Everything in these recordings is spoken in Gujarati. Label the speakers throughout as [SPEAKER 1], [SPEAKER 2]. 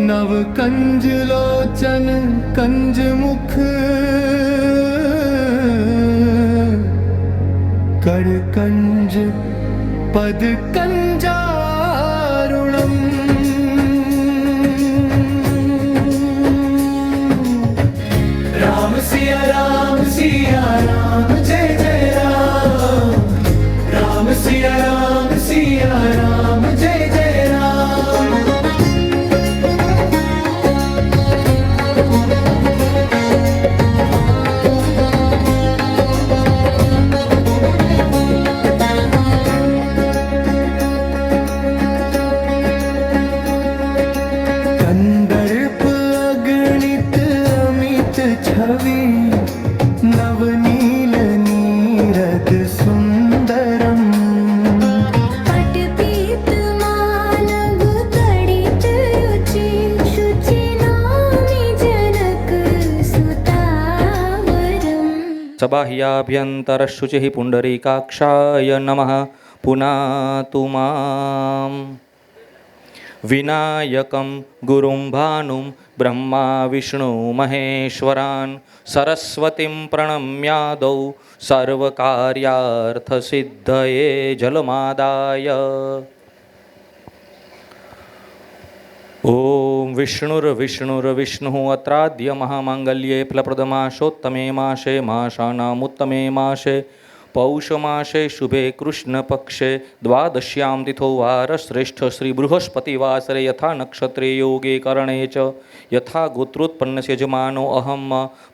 [SPEAKER 1] नव कंज लोचन कंज मुख कर कंज पद कंजारुणम राम सिया राम जय जय राम राम सिया राम जय जय राम कंदर्प अगणित अमित छवि नवनील नीरद सुंदरम
[SPEAKER 2] पटपीत मानव तडित रुचि शुचि नामी जनक सुतावरम
[SPEAKER 3] सबाह्याभ्यन्तरशुचिः पुण्डरीकाक्षाय नमः पुनातु माम् विनायकं गुरुं भानुं ब्रह्मा विष्णु महेश्वरान् सरस्वतीं प्रणम्यादौ सर्वकार्यार्थसिद्धये जलमादाय ॐ विष्णुर्विष्णुर्विष्णुः अत्राद्य महामाङ्गल्ये फलप्रदमासोत्तमे मासे मासानामुत्तमे मासे पौषमासे शुभे कृष्णपक्षे द्वादश्यां तिथौ वारश्रेष्ठ श्रीबृहस्पतिवासरे यथा नक्षत्रे योगे करणे च यथा गोत्रोत्पन्नस्य यजमानो अहं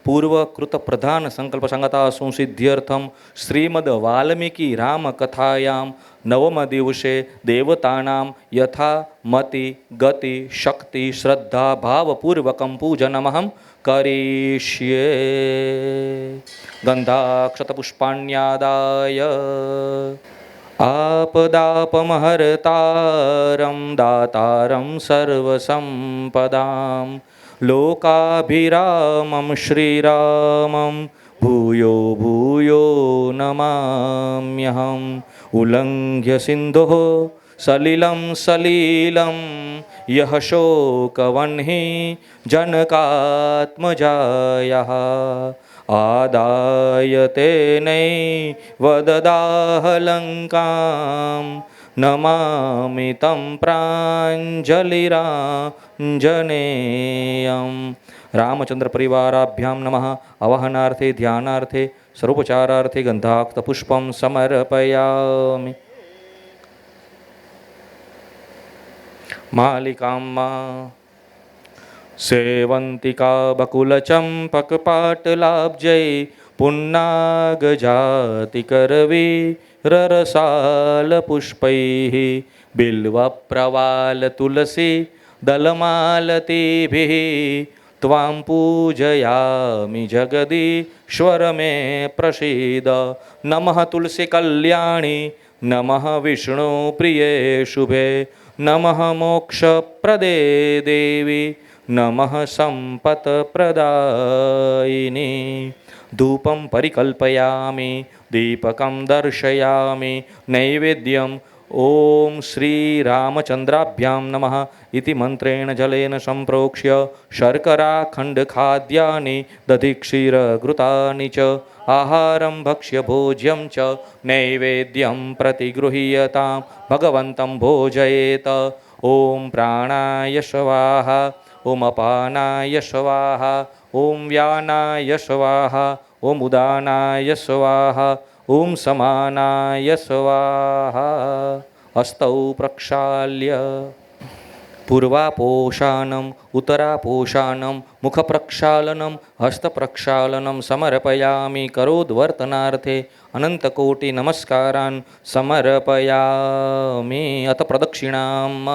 [SPEAKER 3] पूर्वकृतप्रधानसङ्कल्पसङ्गता संसिद्ध्यर्थं श्रीमद्वाल्मीकि रामकथायां नवमदिवसे देवतानां यथा मति गति शक्ति श्रद्धा भावपूर्वकं पूजनमहं करिष्ये गन्धाक्षतपुष्पाण्यादाय आपदापमहर्तारं दातारं सर्वसम्पदां लोकाभिरामं श्रीरामं भूयो भूयो नमाम्यहम् उल्लङ्घ्य सिन्धोः सलिलं सलीलं यः शोकवह्नि जनकात्मजायः आदाय तेनैवददाह लङ्कां नमामि तं प्राञ्जलिराञ्जनेयं रामचंद्र परिवाराभ्यां नमः आवाहनार्थे ध्यानार्थे सर्वोपचारार्थे गन्धाक्षतपुष्पं समर्पयामि मालिकां मा सेवन्तिका बकुलचम्पकपाटलाब्जै पुन्नागजातिकरविररसालपुष्पैः बिल्वप्रवालतुलसी दलमालतीभिः त्वां पूजयामि जगदीश्वर मे प्रसीद नमः तुलसी कल्याणी नमः विष्णुप्रिये शुभे नमः मोक्षप्रदे देवी नमः सम्पत्प्रदायिनी धूपं परिकल्पयामि दीपकं दर्शयामि नैवेद्यं ॐ श्रीरामचन्द्राभ्यां नमः इति मन्त्रेण जलेन सम्प्रोक्ष्य शर्कराखण्डखाद्यानि दधिक्षीरघृतानि च आहारं भक्ष्यभोज्यं च नैवेद्यं प्रतिगृह्यतां भगवन्तं भोजयेत ॐ प्राणाय स्वाहा ॐ अपानाय स्वाहा ॐ व्यानाय स्वाहा ॐ उदानाय स्वाहा ॐ समानाय स्वाहा हस्तौ प्रक्षाल्य पूर्वापोषाणम् उत्तरापोषाणं मुखप्रक्षालनं हस्तप्रक्षालनं समर्पयामि करोद्वर्तनार्थे अनन्तकोटिनमस्कारान् समर्पयामि अथ प्रदक्षिणाम्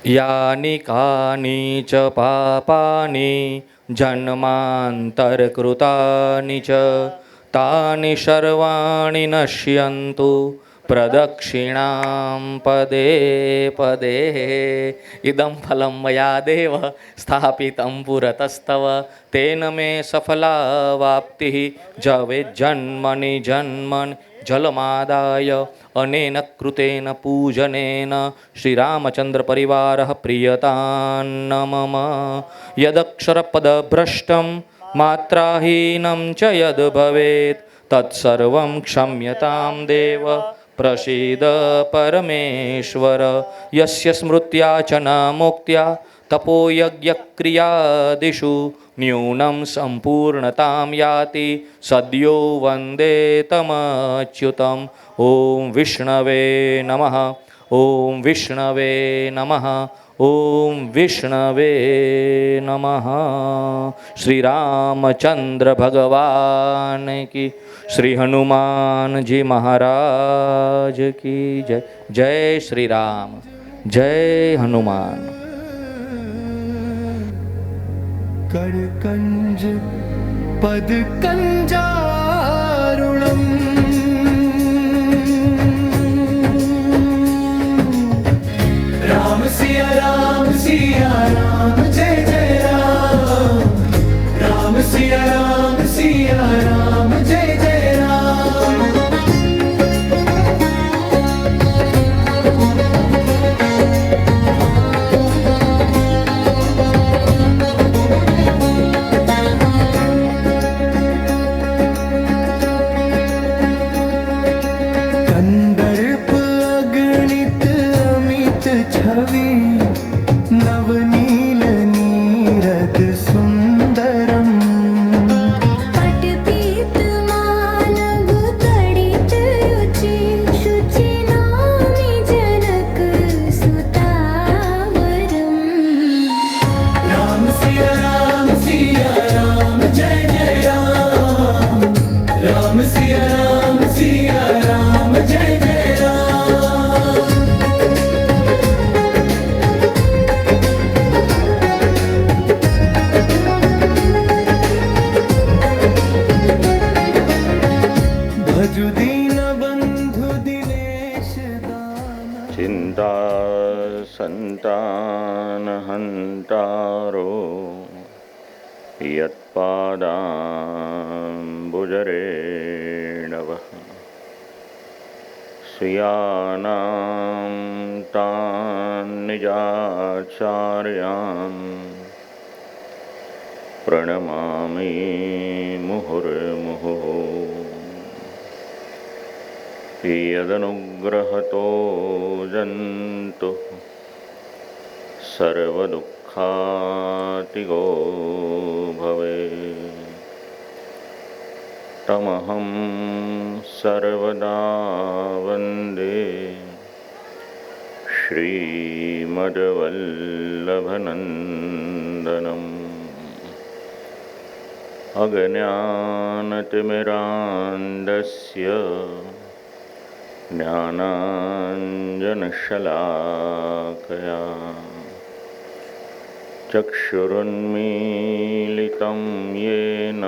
[SPEAKER 3] यानि कानि च पापानि जन्मान्तरकृतानि च तानि सर्वाणि नश्यन्तु प्रदक्षिणां पदे पदे इदं फलं मया देव स्थापितं पुरतस्तव तेन मे सफला वाप्तिः जवेज्जन्मनि जन्मन् जलमादाय अनेन कृतेन पूजनेन श्रीरामचन्द्रपरिवारः प्रीयतान्न मम। यदक्षरपदभ्रष्टं मात्राहीनं च यद् भवेत् तत्सर्वं क्षम्यतां देव प्रसीद परमेश्वर। यस्य स्मृत्या च न मुक्त्या तपोयज्ञक्रियादिषु न्यूनं सम्पूर्णतां याति सद्यो वन्दे तमच्युतम्। ॐ विष्णवे नमः। ॐ विष्णवे नमः। ॐ विष्णवे नमः। श्री रामचंद्र भगवान की, श्री हनुमान जी महाराज की जय। जय श्री राम, जय हनुमान।
[SPEAKER 1] करकंज पदकंजारुणम् राम सिया राम जय जय राम। राम सिया राम जय जय राम। कंदर्प अगणित अमित छवि नवनील नीरद सुंदरम।
[SPEAKER 2] पटपीत मानव तडित रुचि शुचि नामी जनक सुतावरम।
[SPEAKER 1] राम सिया राम जय जय राम। राम सिया राम जय जय राम। भजु दीन बंधु दिनेश दान।
[SPEAKER 4] चिंता संतान हंतारो यत्पादाम्बुजरेणवः। स्वीयानां तान् निजाचार्यान् प्रणमामि मुहुर्मुहुः। यदनुग्रहतो जन्तुः सर्वदुःखातिगो भवेत् तमहं सर्वदा वन्दे श्रीमद्वल्लभनन्दनम्। अज्ञानतिमिरान्धस्य ज्ञानाञ्जनशलाकया चक्षुरुन्मीलितं येन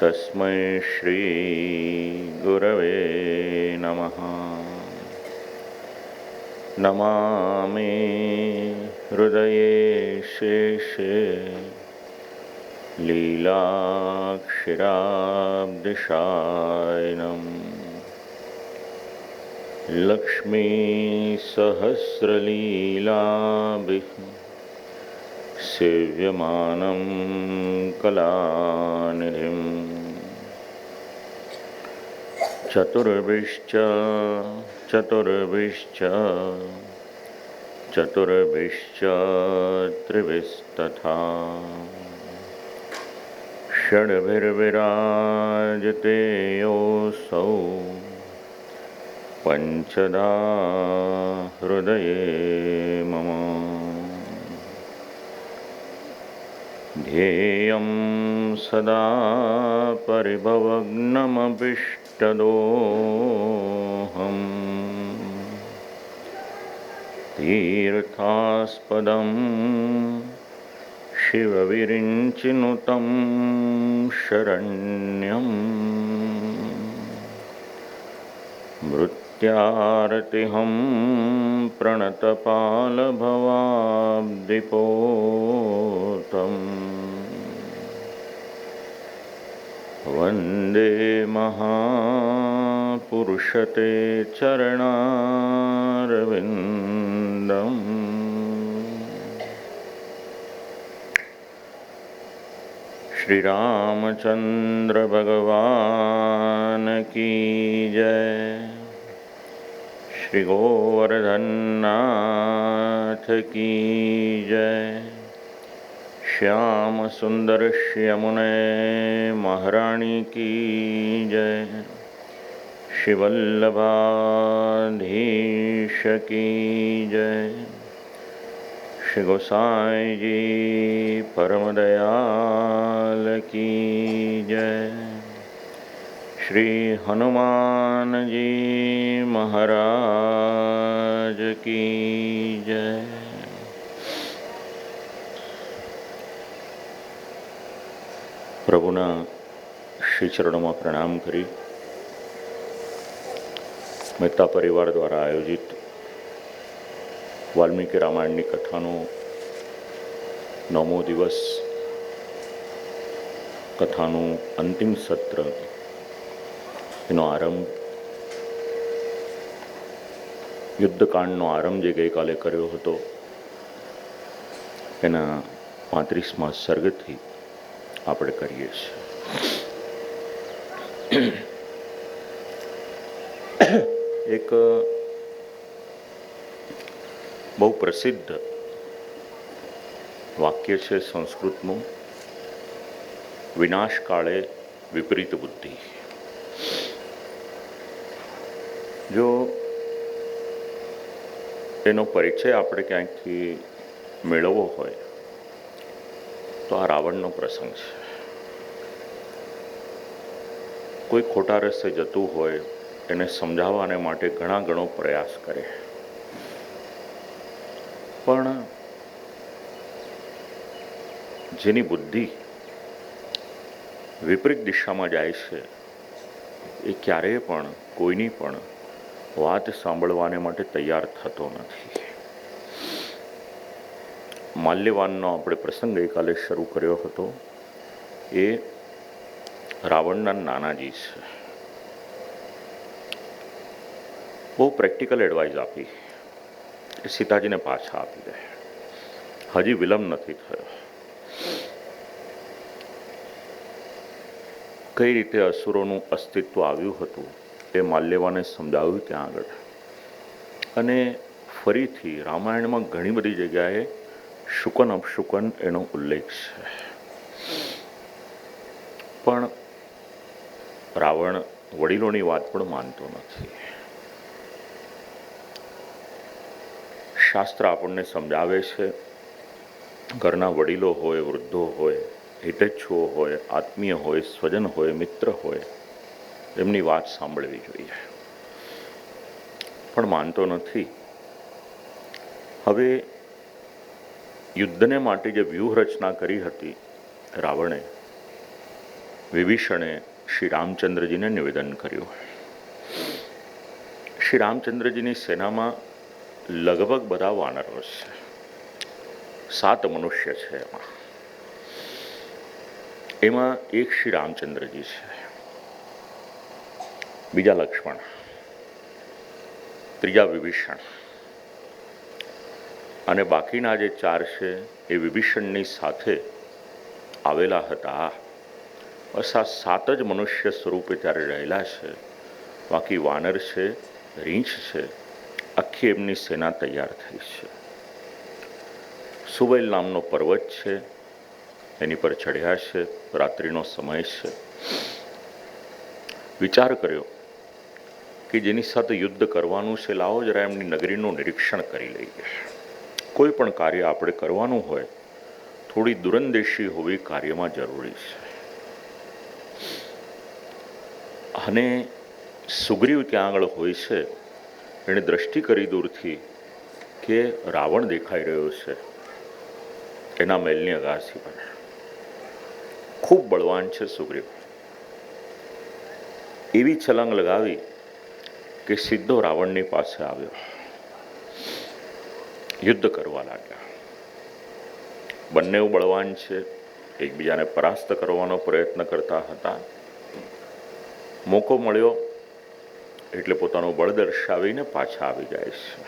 [SPEAKER 4] तस्मै श्रीगुरवे नमः। नमामि हृदये शेषे लीलाक्षराब्धिशायिनम्। लक्ष्मीसहस्रलीलाभिः सेव्यमानं कलानिधिम्। चतुर्भिश्च त्रिभिस्तथा षड्भिर्विराजते योऽसौ पंचदा हृदये मम। ध्येयं सदा परिभवग्नमभिष्टदोहम्। तीर्थास्पदं शिवविरिञ्चिनुतं शरण्यम्। मृत्यार्तिहं प्रणतपालभवाब्धिपोतम्। વંદે મહાપુરુષતે ચરણારવિંદમ શ્રી રામચંદ્ર ભગવાન કી જય શ્રી ગોવર્ધનનાથ કી જય શ્યામ સુંદર શ્યમુને મહારાણી કી જય શ્રી વલ્લભાધીશ કી જય શ્રી ગોસાઈજી પરમદયાલ કી જય શ્રી હનુમાનજી મહારાજ કી જય પ્રભુના શ્રી ચરણોમાં પ્રણામ કરી મહેતા પરિવાર દ્વારા આયોજિત વાલ્મીકી રામાયણની કથાનો 9મો દિવસ, કથાનું અંતિમ સત્ર, એનો આરંભ, યુદ્ધકાંડનો આરંભ જે ગઈકાલે કર્યો હતો એના 35મા સર્ગથી આપણે કરીએ છીએ. એક બહુ પ્રસિદ્ધ વાક્ય છે સંસ્કૃતનું, વિનાશ કાળે વિપરીત બુદ્ધિ. જો એનો પરિચય આપણે ક્યાંકથી મેળવવો હોય તો આ રાવણનો પ્રસંગ છે. કોઈ ખોટા રસ્તે જતું હોય એને સમજાવવાને માટે ઘણો પ્રયાસ કરે, પણ જેની બુદ્ધિ વિપરીત દિશામાં જાય છે એ ક્યારેય પણ કોઈની પણ વાત સાંભળવાને માટે તૈયાર થતો નથી. માલ્યવાનનો આપણે પ્રસંગ ગઈકાલે શરૂ કર્યો હતો. એ રાવણના નાનાજી છે. બહુ પ્રેક્ટિકલ એડવાઇસ આપી, એ સીતાજીને પાછા આપી દે. હજી વિલંબ નથી થયો. કઈ રીતે અસુરોનું અસ્તિત્વ આવ્યું હતું એ માલ્યવાને સમજાવ્યું ત્યાં આગળ. અને ફરીથી રામાયણમાં ઘણી બધી જગ્યાએ શુકન અપશુકન એનો ઉલ્લેખ છે. પણ રાવણ વડીલોની વાત પણ માનતો નથી. શાસ્ત્ર આપણને સમજાવે છે, ઘરના વડીલો હોય, વૃદ્ધો હોય, હિતેચ્છુઓ હોય, આત્મીય હોય, સ્વજન હોય, મિત્ર હોય, એમની વાત સાંભળવી જોઈએ, પણ માનતો નથી. હવે યુદ્ધને માટે જે વ્યૂહરચના કરી હતી રાવણે, વિભીષણે શ્રી રામચંદ્રજીને નિવેદન કર્યું. શ્રી રામચંદ્રજીની સેનામાં લગભગ બધા વાનરો છે, 7 મનુષ્ય છે. એમાં એક શ્રી રામચંદ્રજી છે, બીજા લક્ષ્મણ, ત્રીજા વિભીષણ, અને બાકીના જે 4 છે એ વિભીષણની સાથે આવેલા હતા. બસ આ 7 જ મનુષ્ય સ્વરૂપે ત્યારે રહેલા છે. બાકી વાનર છે, રીંછ છે, આખી એમની સેના તૈયાર થઈ છે. સુબેલ નામનો પર્વત છે, એની પર ચઢ્યા છે. રાત્રિનો સમય છે. વિચાર કર્યો કે જેની સાથે યુદ્ધ કરવાનું છે, લાવો જરા એમની નગરીનું નિરીક્ષણ કરી લઈએ. કોઈ પણ કાર્ય આપણે કરવાનું હોય થોડી દૂરંદેશી હોવી કાર્યમાં જરૂરી છે. અને સુગ્રીવ ત્યાં આગળ હોય છે. એણે દ્રષ્ટિ કરી દૂરથી કે રાવણ દેખાઈ રહ્યો છે એના મહેલની અગાસી પર. ખૂબ બળવાન છે સુગ્રીવ. એવી છલાંગ લગાવી કે સીધો રાવણની પાસે આવ્યો, યુદ્ધ કરવા લાગ્યા. બંને બળવાન છે, એકબીજાને પરાસ્ત કરવાનો પ્રયત્ન કરતા હતા. મોકો મળ્યો એટલે પોતાનું બળ દર્શાવીને પાછા આવી જાય છે.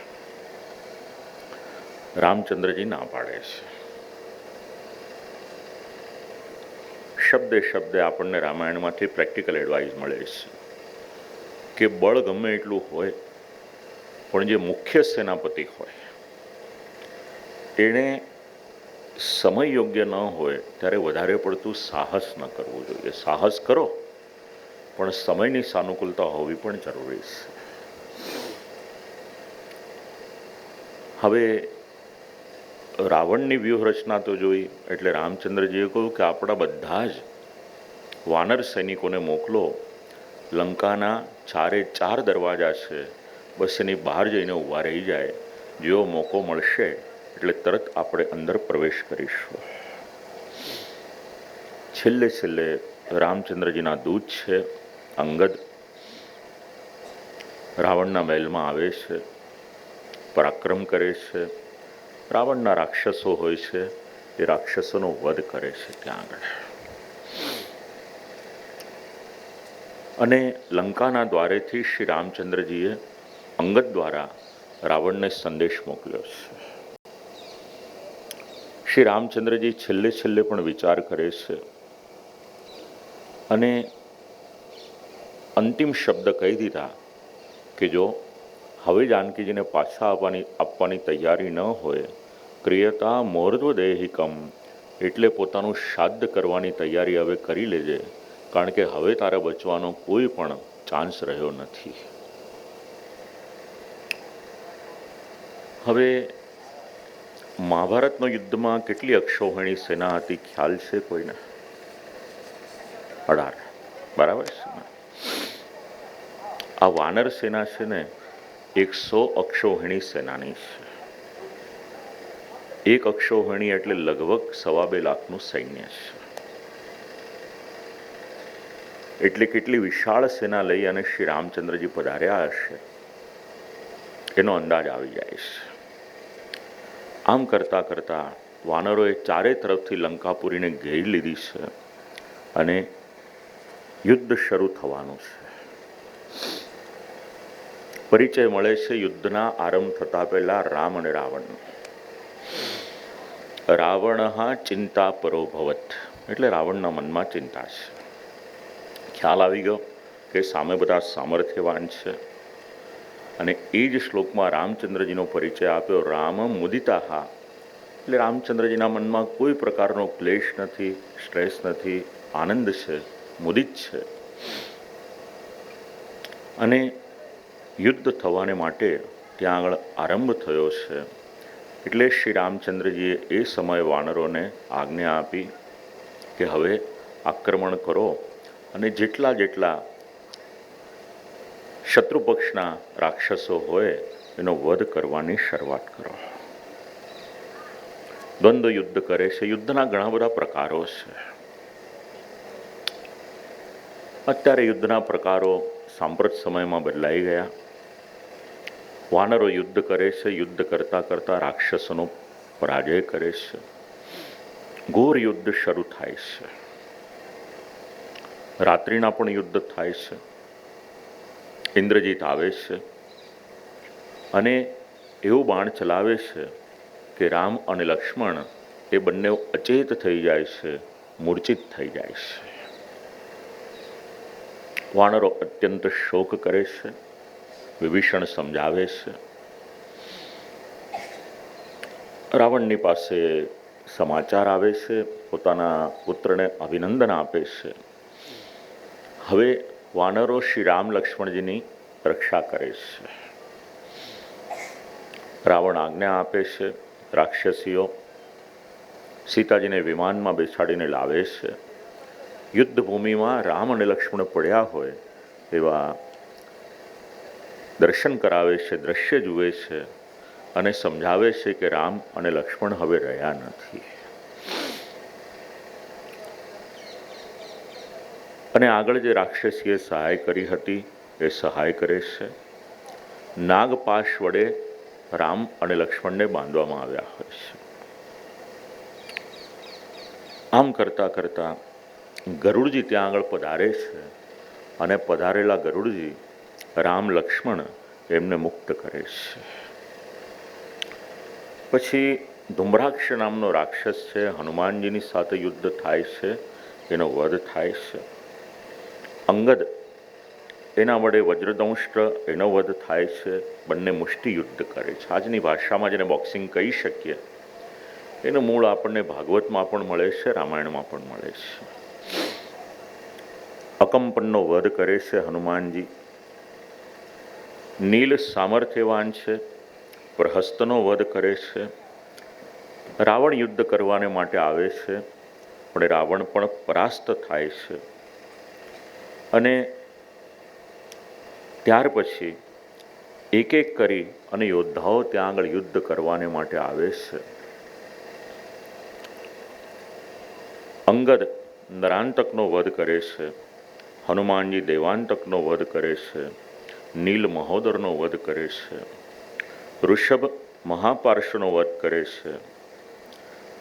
[SPEAKER 4] રામચંદ્રજી ના પાડે છે. શબ્દે શબ્દે આપણને રામાયણમાંથી પ્રેક્ટિકલ એડવાઇસ મળે છે કે બળ ગમે એટલું હોય પણ જે મુખ્ય સેનાપતિ હોય એણે સમય યોગ્ય ન હોય ત્યારે વધારે પડતું સાહસ ન કરવું જોઈએ. સાહસ કરો પણ સમયની સાનુકૂળતા હોવી પણ જરૂરી છે. હવે રાવણની વ્યૂહરચના તો જોઈ એટલે રામચંદ્રજીએ કહ્યું કે આપણા બધા જ વાનર સૈનિકોને મોકલો. લંકાના 4 દરવાજા છે, બસ એની બહાર જઈને ઊભા રહી જાય. જેવો મોકો મળશે એટલે તરત આપણે અંદર પ્રવેશ કરીશું. છેલ્લે છેલ્લે રામચંદ્રજીના દૂત છે અંગદ રાવણના મહેલમાં આવે છે, પરાક્રમ કરે છે. રાવણના રાક્ષસો હોય છે એ રાક્ષસોનો વધ કરે છે ત્યાં આગળ. અને લંકાના દ્વારેથી શ્રી રામચંદ્રજીએ અંગદ દ્વારા રાવણને સંદેશ મોકલ્યો છે. શ્રી રામચંદ્રજી છેલ્લે છેલ્લે પણ વિચાર કરે છે અને અંતિમ શબ્દ કહી દીધા કે જો હવે જાનકીજીને પાછા આપવાની તૈયારી ન હોય, ક્રિયતા મોર્ધ્વદેહિકમ એટલે પોતાનું શ્રાદ્ધ કરવાની તૈયારી હવે કરી લેજે, કારણ કે હવે તારે બચવાનો કોઈ પણ ચાન્સ રહ્યો નથી. હવે મહાભારતનો યુદ્ધમાં કેટલી અક્ષૌહિણી સેના હતી ખ્યાલ છે કોઈને? 18, બરાબર છે ને? આ વાનર સેના છે ને 100 અક્ષૌહિણી સેનાની છે. એક અક્ષૌહિણી એટલે લગભગ 2.25 લાખનું સૈન્ય છે. એટલે કેટલી વિશાળ સેના લઈ અને શ્રી રામચંદ્રજી પધાર્યા હશે એનો અંદાજ આવી જાય છે. આમ કરતા કરતા વાનરોએ ચારે તરફથી લંકાપુરીને ઘેરી લીધી છે અને યુદ્ધ શરૂ થવાનું છે. પરિચય મળે છે યુદ્ધના આરંભ થતા પહેલા રામ અને રાવણ. રાવણ ચિંતા પરોભવત એટલે રાવણના મનમાં ચિંતા છે. ખ્યાલ આવી ગયો કે સામે બધા સામર્થ્યવાન છે. અને એ જ શ્લોકમાં રામચંદ્રજીનો પરિચય આપ્યો. રામ મુદિતા એટલે રામચંદ્રજીના મનમાં કોઈ પ્રકારનો ક્લેશ નથી, સ્ટ્રેસ નથી, આનંદ છે, મુદિત છે. અને યુદ્ધ થવાને માટે ત્યાં આગળ આરંભ થયો છે. એટલે શ્રી રામચંદ્રજીએ એ સમયે વાનરોને આજ્ઞા આપી કે હવે આક્રમણ કરો અને જેટલા જેટલા શત્રુ પક્ષના રાક્ષસો હોય એનો વધ કરવાની શરૂઆત કરો. દ્વંદ્વ યુદ્ધ કરે છે. યુદ્ધના ઘણા બધા પ્રકારો છે. અત્યારે યુદ્ધના પ્રકારો સાંપ્રત સમયમાં બદલાઈ ગયા. વાનરો યુદ્ધ કરે છે. યુદ્ધ કરતા કરતા રાક્ષસોનો પરાજય કરે છે. ઘોર યુદ્ધ શરૂ થાય છે. રાત્રિના પણ યુદ્ધ થાય છે. ઇન્દ્રજીત આવે છે અને એવું બાણ ચલાવે છે કે રામ અને લક્ષ્મણ એ બંને અચેત થઈ જાય છે, મૂર્છિત થઈ જાય છે. વાનરો અત્યંત શોક કરે છે. વિભીષણ સમજાવે છે. રાવણની પાસે સમાચાર આવે છે. પોતાના પુત્રને અભિનંદન આપે છે. હવે વાનરો શ્રી રામ લક્ષ્મણજીની રક્ષા કરે છે. રાવણ આજ્ઞા આપે છે. રાક્ષસીઓ સીતાજીને વિમાનમાં બેસાડીને લાવે છે. યુદ્ધ ભૂમિમાં રામ અને લક્ષ્મણ પડ્યા હોય એવા દર્શન કરાવે છે, દ્રશ્ય જુએ છે અને સમજાવે છે કે રામ અને લક્ષ્મણ હવે રહ્યા નથી. અને આગળ જે રાક્ષસીએ સહાય કરી હતી એ સહાય કરે છે. નાગપાશ વડે રામ અને લક્ષ્મણને બાંધવામાં આવ્યા હોય છે. આમ કરતા કરતા ગરુડજી ત્યાં આગળ પધારે છે અને પધારેલા ગરુડજી રામ લક્ષ્મણ એમને મુક્ત કરે છે. પછી ધુમ્રાક્ષ નામનો રાક્ષસ છે, હનુમાનજીની સાથે યુદ્ધ થાય છે, એનો વધ થાય છે. અંગદ એના વડે વજ્રદંષ્ટ્ર એનો વધ થાય છે. બંને મુષ્ટિ યુદ્ધ કરે છે. આજની ભાષામાં જેને બોક્સિંગ કહી શકીએ એનું મૂળ આપણને ભાગવતમાં પણ મળે છે, રામાયણમાં પણ મળે છે. અકંપનનો વધ કરે છે હનુમાનજી. નીલ સામર્થ્યવાન છે, પ્રહસ્તનો વધ કરે છે. રાવણ યુદ્ધ કરવાને માટે આવે છે, પણ રાવણ પણ પરાસ્ત થાય છે. અને ત્યાર પછી એક એક કરી અને યોદ્ધાઓ ત્યાં આગળ યુદ્ધ કરવાને માટે આવે છે. અંગદ નરાંતકનો વધ કરે છે, હનુમાનજી દેવાંતકનો વધ કરે છે, નીલ મહોદરનો વધ કરે છે, ઋષભ મહાપાર્શ્વનો વધ કરે છે.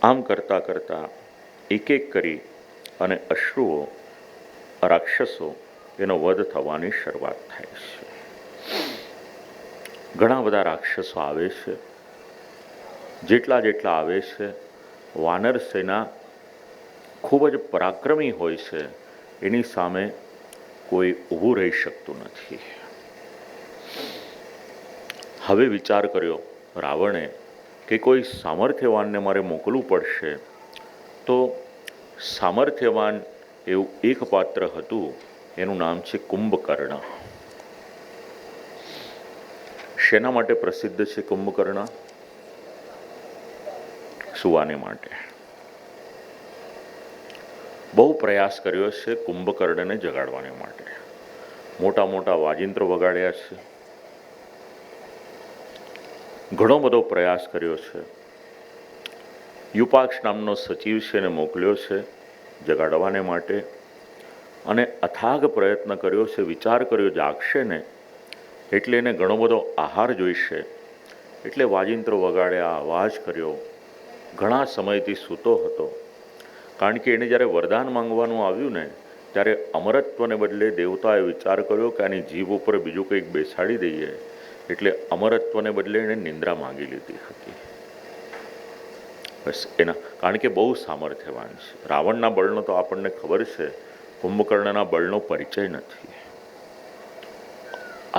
[SPEAKER 4] આમ કરતાં કરતાં એક એક કરી અને અશ્રુઓ રાક્ષસો એનો વધ થવાની શરૂઆત થાય છે. ઘણા બધા રાક્ષસો આવે છે. જેટલા જેટલા આવે છે, વાનર સેના ખૂબ જ પરાક્રમી હોય છે, એની સામે કોઈ ઊભું રહી શકતું નથી. હવે વિચાર કર્યો રાવણે કે કોઈ સામર્થ્યવાનને મારે મોકલવું પડશે. તો સામર્થ્યવાન એવું એક પાત્ર હતું, એનું નામ છે કુંભકર્ણ. શેના માટે પ્રસિદ્ધ છે કુંભકર્ણ? સુવાને માટે. બહુ પ્રયાસ કર્યો છે કુંભકર્ણને જગાડવાને માટે. મોટા મોટા વાજિંત્રો વગાડ્યા છે, ઘણો બધો પ્રયાસ કર્યો છે. યુપાક્ષ નામનો સચિવ છે એને મોકલ્યો છે જગાડવાને માટે, અને અથાગ પ્રયત્ન કર્યો છે. વિચાર કર્યો જાગશે ને એટલે એને ઘણો બધો આહાર જોઈશે, એટલે વાજિંત્રો વગાડ્યા, અવાજ કર્યો. ઘણા સમયથી સૂતો હતો, કારણ કે એને જ્યારે વરદાન માંગવાનું આવ્યું ને ત્યારે અમરત્વને બદલે દેવતાએ વિચાર કર્યો કે આની જીભ ઉપર બીજું કંઈક બેસાડી દઈએ, એટલે અમરત્વને બદલે એણે નિંદ્રા માંગી લીધી હતી. બસ એના કારણ કે બહુ સામર્થ્યવાન છે. રાવણના બળનો તો આપણને ખબર છે, કુંભકર્ણના બળનો પરિચય નથી.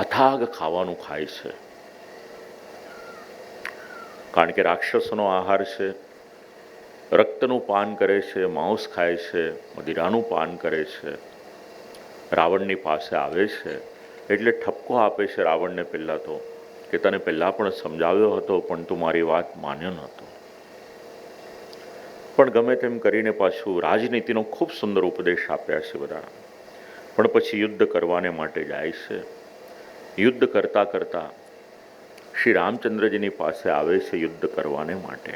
[SPEAKER 4] અથાગ ખાવાનું ખાય છે, કારણ કે રાક્ષસોનો આહાર છે. રક્તનું પાન કરે છે, માંસ ખાય છે, મદિરાનું પાન કરે છે. રાવણની પાસે આવે છે એટલે ઠપકો આપે છે રાવણને પહેલાં તો, કે તને પહેલાં પણ સમજાવ્યો હતો પણ તું મારી વાત માન્યો નહોતો. પણ ગમે તેમ કરીને પાછું રાજનીતિનો ખૂબ સુંદર ઉપદેશ આપ્યા છે બધા. પણ પછી યુદ્ધ કરવાને માટે જાય છે. યુદ્ધ કરતાં કરતાં શ્રી રામચંદ્રજીની પાસે આવે છે યુદ્ધ કરવાને માટે.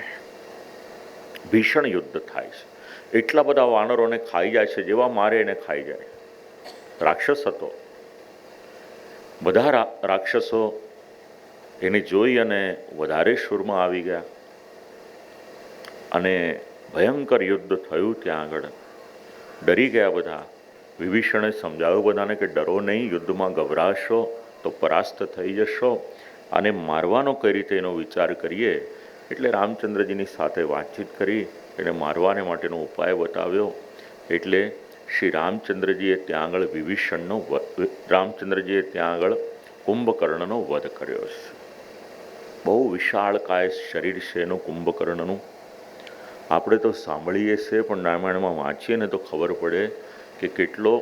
[SPEAKER 4] ભીષણ યુદ્ધ થાય છે. એટલા બધા વાનરોને ખાઈ જાય છે, જેવા મારે એને ખાઈ જાય. રાક્ષસ હતો. બધા રાક્ષસો એને જોઈ અને વધારે શૂરમાં આવી ગયા, અને ભયંકર યુદ્ધ થયું. ત્યાં આગળ ડરી ગયા બધા. વિભીષણે સમજાવ્યું બધાને કે ડરો નહીં, યુદ્ધમાં ગભરાશો તો પરાસ્ત થઈ જશો, અને મારવાનો કઈ રીતે એનો વિચાર કરીએ. એટલે રામચંદ્રજીની સાથે વાતચીત કરી, એને મારવાને માટેનો ઉપાય બતાવ્યો. એટલે શ્રી રામચંદ્રજીએ ત્યાં આગળ રામચંદ્રજીએ ત્યાં આગળ કુંભકર્ણનો વધ કર્યો છે. બહુ વિશાળકાય શરીર છે એનું કુંભકર્ણનું. આપણે તો સાંભળીએ છીએ, પણ રામાયણમાં વાંચીએ ને તો ખબર પડે કે કેટલો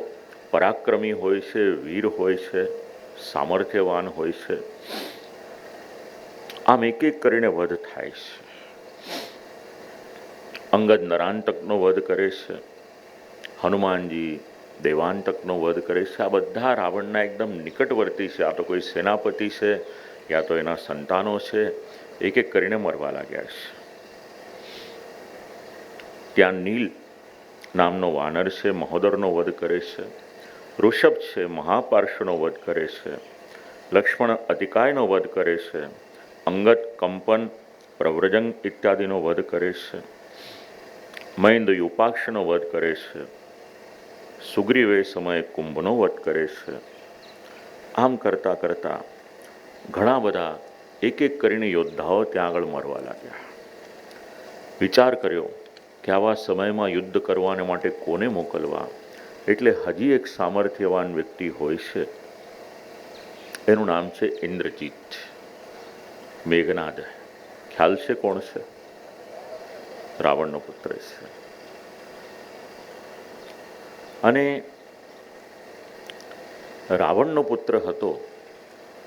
[SPEAKER 4] પરાક્રમી હોય છે, વીર હોય છે, સામર્થ્યવાન હોય છે. આમ એક એક કરીને વધ થાય છે. અંગદ નરાંતકનો વધ કરે છે, હનુમાનજી દેવાંતકનો વધ કરે છે. આ બધા રાવણના એકદમ નિકટવર્તી છે. આ તો કોઈ સેનાપતિ છે, યા તો એના સંતાનો છે. એક એક કરીને મરવા લાગ્યા છે. ત્યાં નીલ નામનો વાનર છે, મહોદરનો વધ કરે છે. ઋષભ છે, મહાપાર્શ્વનો વધ કરે છે. લક્ષ્મણ અતિકાયનો વધ કરે છે. અંગદ કંપન, પ્રવ્રજંગ ઇત્યાદિનો વધ કરે છે. મહેન્દ્ર યુપાક્ષનો વધ કરે છે. સુગ્રીવ એ સમયે કુંભનો વધ કરે છે. આમ કરતાં કરતાં ઘણા બધા એક એક કરીને યોદ્ધાઓ ત્યાં આગળ મરવા લાગ્યા. વિચાર કર્યો કે આવા સમયમાં યુદ્ધ કરવાને માટે કોને મોકલવા, એટલે હજી એક સામર્થ્યવાન વ્યક્તિ હોય છે, એનું નામ છે ઇન્દ્રજીત. મેઘનાદ, ખ્યાલ છે કોણ છે? રાવણનો પુત્ર છે. અને રાવણનો પુત્ર હતો,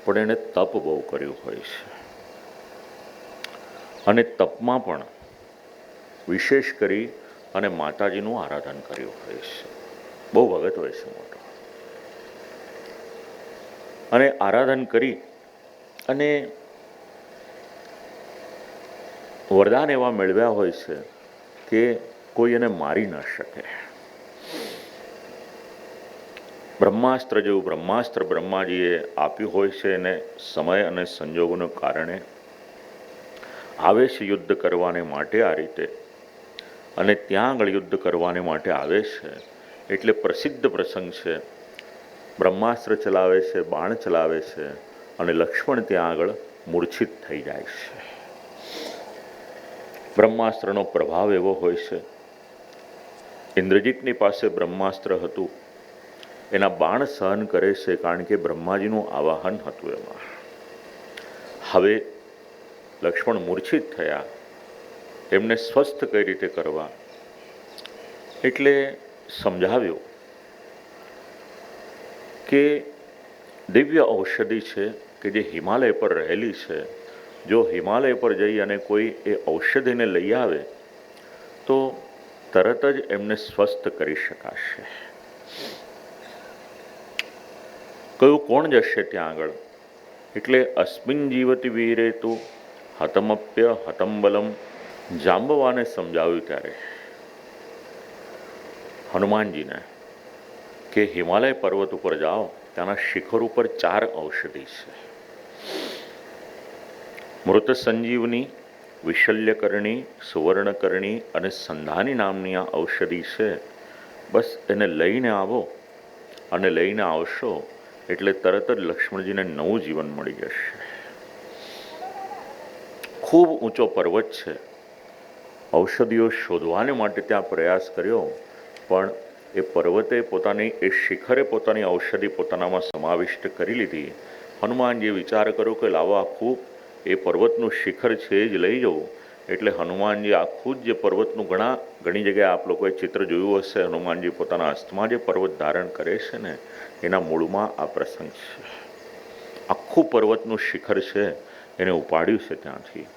[SPEAKER 4] પણ એણે તપ બહુ કર્યું હોય છે. અને તપમાં પણ વિશેષ કરી અને માતાજીનું આરાધન કર્યું હોય છે. બહુ ભગત હોય છે મોટો. અને આરાધન કરી અને વરદાન એવા મેળવ્યા હોય છે કે કોઈ એને મારી ન શકે. બ્રહ્માસ્ત્ર જેવું બ્રહ્માસ્ત્ર બ્રહ્માજીએ આપ્યું હોય છે, એને સમય અને સંજોગોને કારણે આવે છે યુદ્ધ કરવાને માટે આ રીતે. અને ત્યાં આગળ યુદ્ધ કરવાને માટે આવે છે એટલે પ્રસિદ્ધ પ્રસંગ છે. બ્રહ્માસ્ત્ર ચલાવે છે, બાણ ચલાવે છે, અને લક્ષ્મણ ત્યાં આગળ મૂર્છિત થઈ જાય છે. બ્રહ્માસ્ત્રનો પ્રભાવ એવો હોય છે. ઇન્દ્રજીતની પાસે બ્રહ્માસ્ત્ર હતું, એના બાણ સહન કરે છે, કારણ કે બ્રહ્માજીનું આવાહન હતું એમાં. હવે લક્ષ્મણ મૂર્છિત થયા, એમને સ્વસ્થ કઈ રીતે કરવા, એટલે સમજાવ્યું કે દિવ્ય ઔષધિ છે કે જે હિમાલય પર રહેલી છે. જો હિમાલય પર જઈ અને કોઈ એ ઔષધિને લઈ આવે તો તરત જ એમને સ્વસ્થ કરી શકાશે. કયું કોણ જશે ત્યાં આગળ? એટલે અસ્મિન જીવતી વીરે તું હતમપ્ય હતંબલમ. જાંબવાને સમજાવ્યું ત્યારે હનુમાનજીને કે હિમાલય પર્વત ઉપર જાઓ, ત્યાંના શિખર ઉપર 4 ઔષધિ છે. મૃત સંજીવની, વિશલ્યકરણી, સુવર્ણકરણી અને સંધાની નામની આ ઔષધિ છે. બસ એને લઈને આવો, અને લઈને આવશો એટલે તરત જ લક્ષ્મણજીને નવું જીવન મળી જશે. ખૂબ ઊંચો પર્વત છે. ઔષધિઓ શોધવાને માટે ત્યાં પ્રયાસ કર્યો, પણ એ પર્વતે પોતાની, એ શિખરે પોતાની ઔષધિ પોતાનામાં સમાવિષ્ટ કરી લીધી. હનુમાનજીએ વિચાર કર્યો કે લાવો આખું એ પર્વતનું શિખર છે એ જ લઈ જવું. એટલે હનુમાનજી આખું જ જે પર્વતનું, ઘણી જગ્યાએ આપ લોકોએ ચિત્ર જોયું હશે, હનુમાનજી પોતાના હસ્તમાં જે પર્વત ધારણ કરે છે ને, એના મૂળમાં આ પ્રસંગ છે. આખું પર્વતનું શિખર છે એને ઉપાડ્યું છે ત્યાંથી.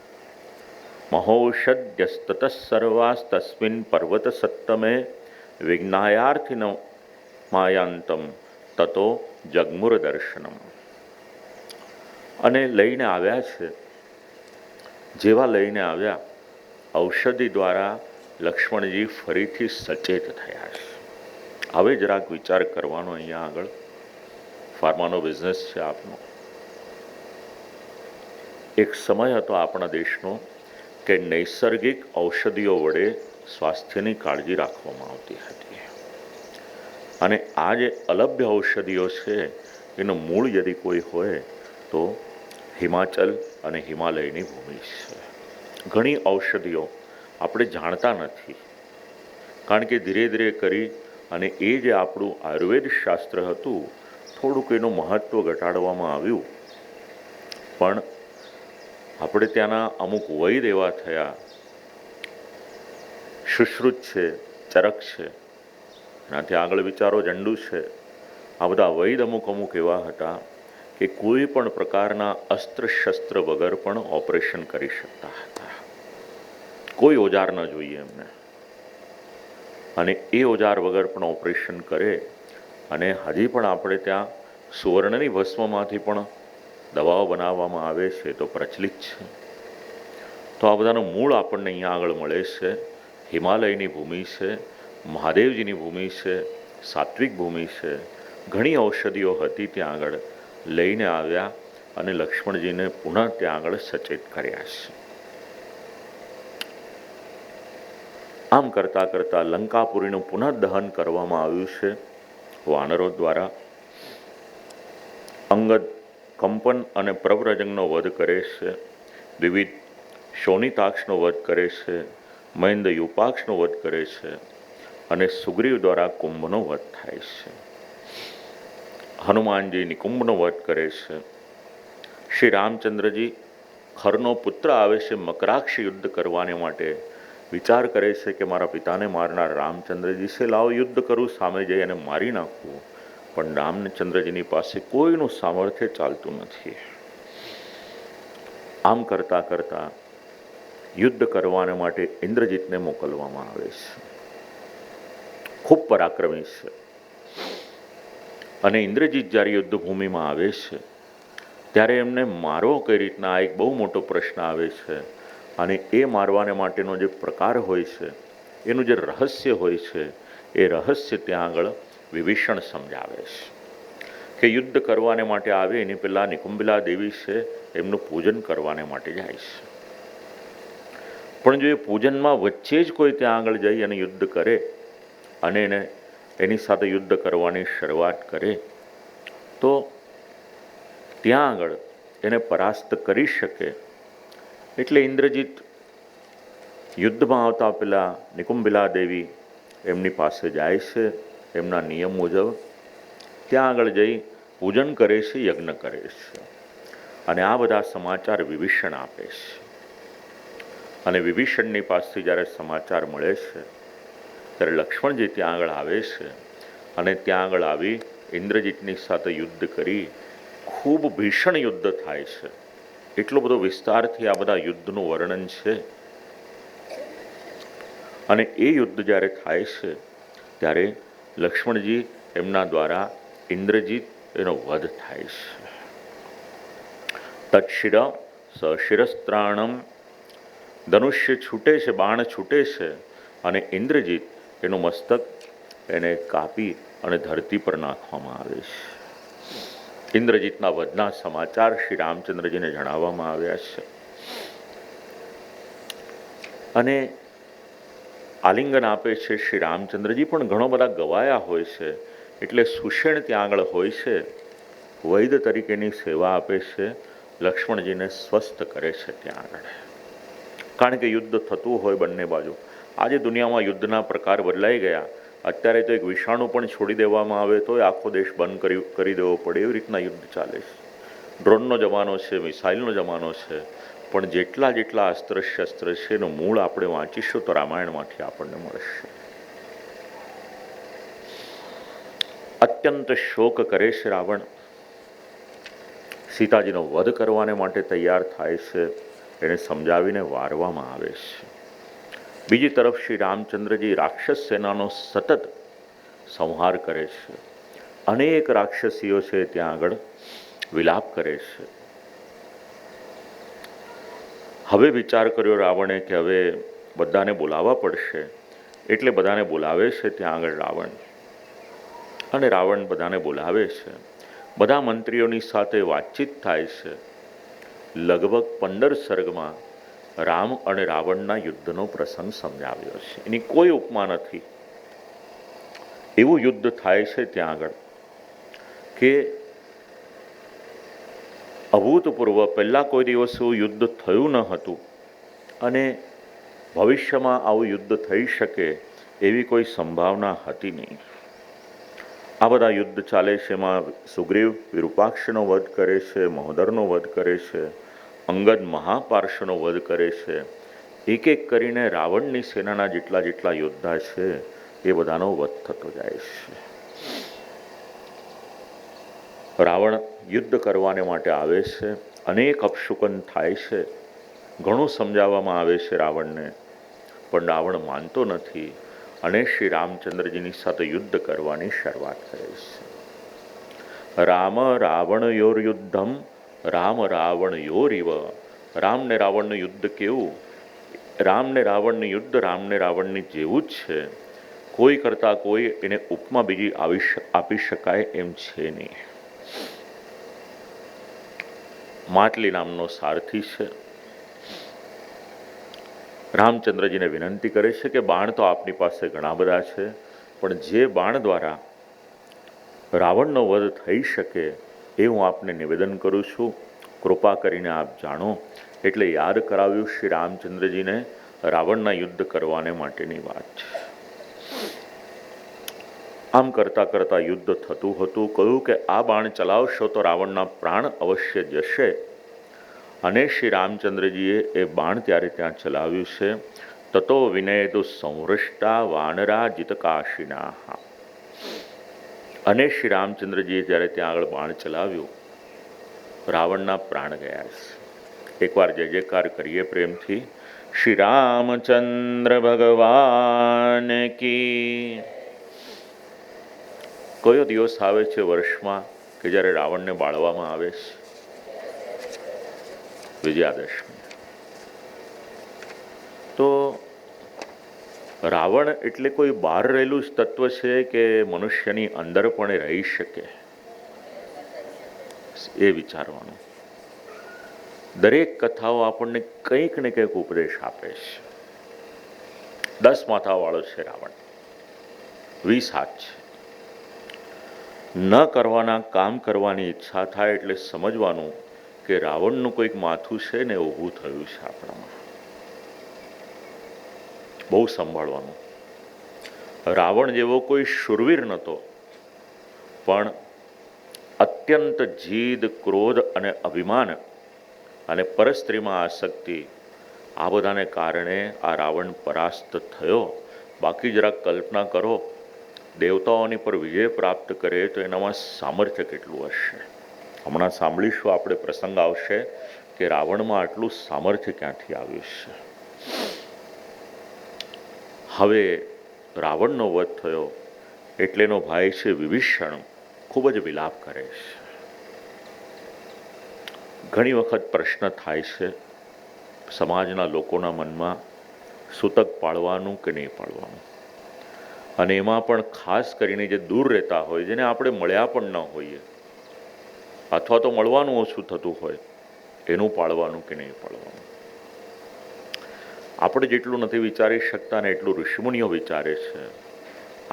[SPEAKER 4] મહૌષધ્યસ્તત સર્વાસ તસ્મિન પર્વત સત્તમે વિજ્ઞાયાર્થિન માયાંતમ તતો જગમુર દર્શનમ. અને લઈને આવ્યા છે. જેવા લઈને આવ્યા, ઔષધિ દ્વારા લક્ષ્મણજી ફરીથી સચેત થયા છે. હવે જરાક વિચાર કરવાનો અહીંયા આગળ. ફાર્માનો બિઝનેસ છે આપનો. એક સમય હતો આપણા દેશનો કે નૈસર્ગિક ઔષધિઓ વડે સ્વાસ્થ્યની કાળજી રાખવામાં આવતી હતી. અને આ જે અલભ્ય ઔષધિઓ છે એનું મૂળ યદિ કોઈ હોય તો હિમાચલ અને હિમાલયની ભૂમિ છે. ઘણી ઔષધિઓ આપણે જાણતા નથી, કારણ કે ધીરે ધીરે કરી અને એ જે આપણું આયુર્વેદ શાસ્ત્ર હતું, થોડુંક એનું મહત્ત્વ ઘટાડવામાં આવ્યું. પણ આપણે ત્યાંના અમુક વૈદ એવા થયા, સુશ્રુત છે, ચરક છે, એનાથી આગળ વિચારો જંડુ છે, આ બધા વૈદ અમુક એવા હતા કે કોઈ પણ પ્રકારના અસ્ત્ર શસ્ત્ર વગર પણ ઓપરેશન કરી શકતા હતા. કોઈ ઓજાર ન જોઈએ એમને, અને એ ઓજાર વગર પણ ઓપરેશન કરે. અને હજી પણ આપણે ત્યાં સુવર્ણની ભસ્મમાંથી પણ દવાઓ બનાવવામાં આવે છે, તો પ્રચલિત છે. તો આ બધાનું મૂળ આપણને અહીંયા આગળ મળે છે. હિમાલયની ભૂમિ છે, મહાદેવજીની ભૂમિ છે, સાત્વિક ભૂમિ છે. ઘણી ઔષધિઓ હતી ત્યાં આગળ. લઈને આવ્યા અને લક્ષ્મણજીને પુનઃ ત્યાં આગળ સચેત કર્યા છે. આમ કરતાં કરતાં લંકાપુરીનું પુનઃ દહન કરવામાં આવ્યું છે. વાનરો દ્વારા અંગદ કંપન અને પ્રવ્રજંગનો વધ કરે છે, વિવિધ શોનિતાક્ષનો વધ કરે છે, મહેન્દ યુપાક્ષનો વધ કરે છે અને સુગ્રીવ દ્વારા કુંભનો વધ થાય છે. હનુમાનજી નિકુંભનો વધ કરે છે. શ્રી રામચંદ્રજી ખરનો પુત્ર આવે છે મકરાક્ષ યુદ્ધ કરવાને માટે, વિચાર કરે છે કે મારા પિતાને મારનાર રામચંદ્રજી છે, લાવો યુદ્ધ કરું, સામે જઈ અને મારી નાખવું. પણ રામચંદ્રજીની પાસે કોઈનું સામર્થ્ય ચાલતું નથી. આમ કરતા કરતા યુદ્ધ કરવાને માટે ઇન્દ્રજીતને મોકલવામાં આવે છે. ખૂબ પરાક્રમી છે. અને ઇન્દ્રજીત જ્યારે યુદ્ધભૂમિમાં આવે છે ત્યારે એમને મારવો કઈ રીતના, આ એક બહુ મોટો પ્રશ્ન આવે છે. અને એ મારવાને માટેનો જે પ્રકાર હોય છે, એનું જે રહસ્ય હોય છે, એ રહસ્ય ત્યાં આગળ વિભીષણ સમજાવે છે કે યુદ્ધ કરવાને માટે આવે એની પહેલાં નિકુંભિલા દેવી છે એમનું પૂજન કરવાને માટે જાય છે. પણ જો એ પૂજનમાં વચ્ચે જ કોઈ ત્યાં આગળ જઈ અને યુદ્ધ કરે અને એની સાથે યુદ્ધ કરવાની શરૂઆત કરે તો ત્યાં આગળ એને પરાસ્ત કરી શકે. એટલે ઇન્દ્રજીત યુદ્ધમાં આવતા પહેલાં નિકુંભિલા દેવી એમની પાસે જાય છે. એમના નિયમ મુજબ ત્યાં આગળ જઈ પૂજન કરે છે, યજ્ઞ કરે છે. અને આ બધા સમાચાર વિભીષણ આપે છે. અને વિભીષણની પાસેથી જ્યારે સમાચાર મળે છે ત્યારે લક્ષ્મણજી ત્યાં આગળ આવે છે. અને ત્યાં આગળ આવી ઇન્દ્રજીતની સાથે યુદ્ધ કરી ખૂબ ભીષણ યુદ્ધ થાય છે. એટલો બધો વિસ્તારથી આ બધા યુદ્ધનું વર્ણન છે. અને એ યુદ્ધ જ્યારે થાય છે ત્યારે લક્ષ્મણજી એમના દ્વારા ઇન્દ્રજીત એનો વધ થાય છે. તત્શિર સશિરસ્ત્રાણમ, ધનુષ્ય છૂટે છે, બાણ છૂટે છે અને ઇન્દ્રજીત એનું મસ્તક એને કાપી અને ધરતી પર નાખવામાં આવે છે. ઇન્દ્રજીતના વધના સમાચાર શ્રી રામચંદ્રજીને જણાવવામાં આવ્યા છે. અને આલિંગન આપે છે શ્રી રામચંદ્રજી, પણ ઘણો બધા ગવાયા હોય છે. એટલે સુષેણ ત્યાં આગળ હોય છે, વૈદ તરીકેની સેવા આપે છે, લક્ષ્મણજીને સ્વસ્થ કરે છે ત્યાં આગળ. કારણ કે યુદ્ધ થતું હોય બંને બાજુ. આજે દુનિયામાં યુદ્ધના પ્રકાર બદલાઈ ગયા. અત્યારે તો એક વિષાણુ પણ છોડી દેવામાં આવે તો આખો દેશ બંધ કરી દેવો પડે, એવી રીતના યુદ્ધ ચાલે છે. ડ્રોનનો જમાનો છે, મિસાઇલનો જમાનો છે. પણ જેટલા જેટલા અસ્ત્ર શસ્ત્ર છે એનું મૂળ આપણે વાંચીશું તો રામાયણમાંથી આપણને મળશે. અત્યંત શોક કરે છે રાવણ. સીતાજીનો વધ કરવાને માટે તૈયાર થાય છે. એને સમજાવીને વારવામાં આવે છે. બીજી તરફ શ્રી રામચંદ્રજી રાક્ષસ સેનાનો સતત સંહાર કરે છે. અનેક રાક્ષસીઓ છે ત્યાં આગળ વિલાપ કરે છે. હવે વિચાર કર્યો રાવણે કે હવે બધાને બોલાવવા પડશે. એટલે બધાને બોલાવે છે ત્યાં આગળ રાવણ. અને રાવણ બધાને બોલાવે છે. બધા મંત્રીઓની સાથે વાતચીત થાય છે. લગભગ 15 સર્ગમાં રામ અને રાવણના યુદ્ધનો પ્રસંગ સમજાવ્યો છે. એની કોઈ ઉપમા નથી. એવું યુદ્ધ થાય છે ત્યાં આગળ કે અભૂતપૂર્વ, પહેલાં કોઈ દિવસ એવું યુદ્ધ થયું ન હતું અને ભવિષ્યમાં આવું યુદ્ધ થઈ શકે એવી કોઈ સંભાવના હતી નહીં. આ બધા યુદ્ધ ચાલે છે. એમાં સુગ્રીવ વિરૂપાક્ષનો વધ કરે છે, મહોદરનો વધ કરે છે, અંગદ મહાપાર્શ્વનો વધ કરે છે. એક એક કરીને રાવણની સેનાના જેટલા જેટલા યોદ્ધા છે એ બધાનો વધ થતો જાય છે. રાવણ યુદ્ધ કરવાને માટે આવે છે. અનેક અપશુકન થાય છે. ઘણું સમજાવવામાં આવે છે રાવણને, પણ રાવણ માનતો નથી અને શ્રી રામચંદ્રજીની સાથે યુદ્ધ કરવાની શરૂઆત કરે છે. રામ રાવણયોર યુદ્ધમ, રામ રાવણયોરિવ. રામ ને રાવણનું યુદ્ધ કેવું? રામ ને રાવણનું યુદ્ધ રામ ને રાવણની જેવું જ છે. કોઈ કરતાં કોઈ એને ઉપમા બીજી આપી શકાય એમ છે નહીં. માટલી નામનો સારથી છે. રામચંદ્રજીને વિનંતી કરે છે કે બાણ તો આપની પાસે ઘણા બધા છે, પણ જે બાણ દ્વારા રાવણનો વધ થઈ શકે એ હું આપને નિવેદન કરું છું. કૃપા કરીને આપ જાણો. એટલે યાદ કરાવ્યું શ્રી રામચંદ્રજીને રાવણના યુદ્ધ કરવાને માટેની વાત છે. આમ કરતાં કરતાં યુદ્ધ થતું હતું. કહ્યું કે આ બાણ ચલાવશો તો રાવણના પ્રાણ અવશ્ય જશે. અને શ્રી રામચંદ્રજીએ એ બાણ ત્યારે ત્યાં ચલાવ્યું છે. તતો વિનયતુ સંવૃષ્ટા વાનરા જીતકાશિના. અને શ્રી રામચંદ્રજીએ જ્યારે ત્યાં આગળ બાણ ચલાવ્યું, રાવણના પ્રાણ ગયા છે. એકવાર જય જયકાર કરીએ પ્રેમથી. શ્રી રામચંદ્ર ભગવાન કી. કયો દિવસ આવે છે વર્ષમાં કે જ્યારે રાવણને બાળવામાં આવે છે? વિજયાદશમી. તો રાવણ એટલે કોઈ બહાર રહેલું જ તત્વ છે કે મનુષ્યની અંદર પણ રહી શકે, એ વિચારવાનું. દરેક કથાઓ આપણને કંઈક ને કંઈક ઉપદેશ આપે છે. 10 માથાવાળો છે રાવણ, 20 હાથ છે. ન કરવાના કામ કરવાની ઈચ્છા થાય એટલે સમજવાનું કે રાવણનું કોઈક માથું છે ને ઊભું થયું છે આપણામાં. બહુ સંભાળવાનું. રાવણ જેવો કોઈ શૂરવીર નહોતો, પણ અત્યંત જીદ, ક્રોધ અને અભિમાન અને પરસ્ત્રીમાં આસક્તિ, આ બધાને કારણે આ રાવણ પરાસ્ત થયો. બાકી જરાક કલ્પના કરો, દેવતાઓની પર વિજય પ્રાપ્ત કરે તો એનામાં સામર્થ્ય કેટલું હશે. હમણાં સાંભળીશું, આપણે પ્રસંગ આવશે કે રાવણમાં આટલું સામર્થ્ય ક્યાંથી આવ્યું છે. હવે રાવણનો વધ થયો એટલે એનો ભાઈ છે વિભીષણ ખૂબ જ વિલાપ કરે છે. ઘણી વખત પ્રશ્ન થાય છે સમાજના લોકોના મનમાં, સૂતક પાળવાનું કે નહીં પાળવાનું. અને એમાં પણ ખાસ કરીને જે દૂર રહેતા હોય, જેને આપણે મળ્યા પણ ન હોઈએ, અથવા તો મળવાનું ઓછું થતું હોય, એનું પાળવાનું કે નહીં પાળવાનું. આપણે જેટલું નથી વિચારી શકતા ને એટલું ઋષિમુનિઓ વિચારે છે.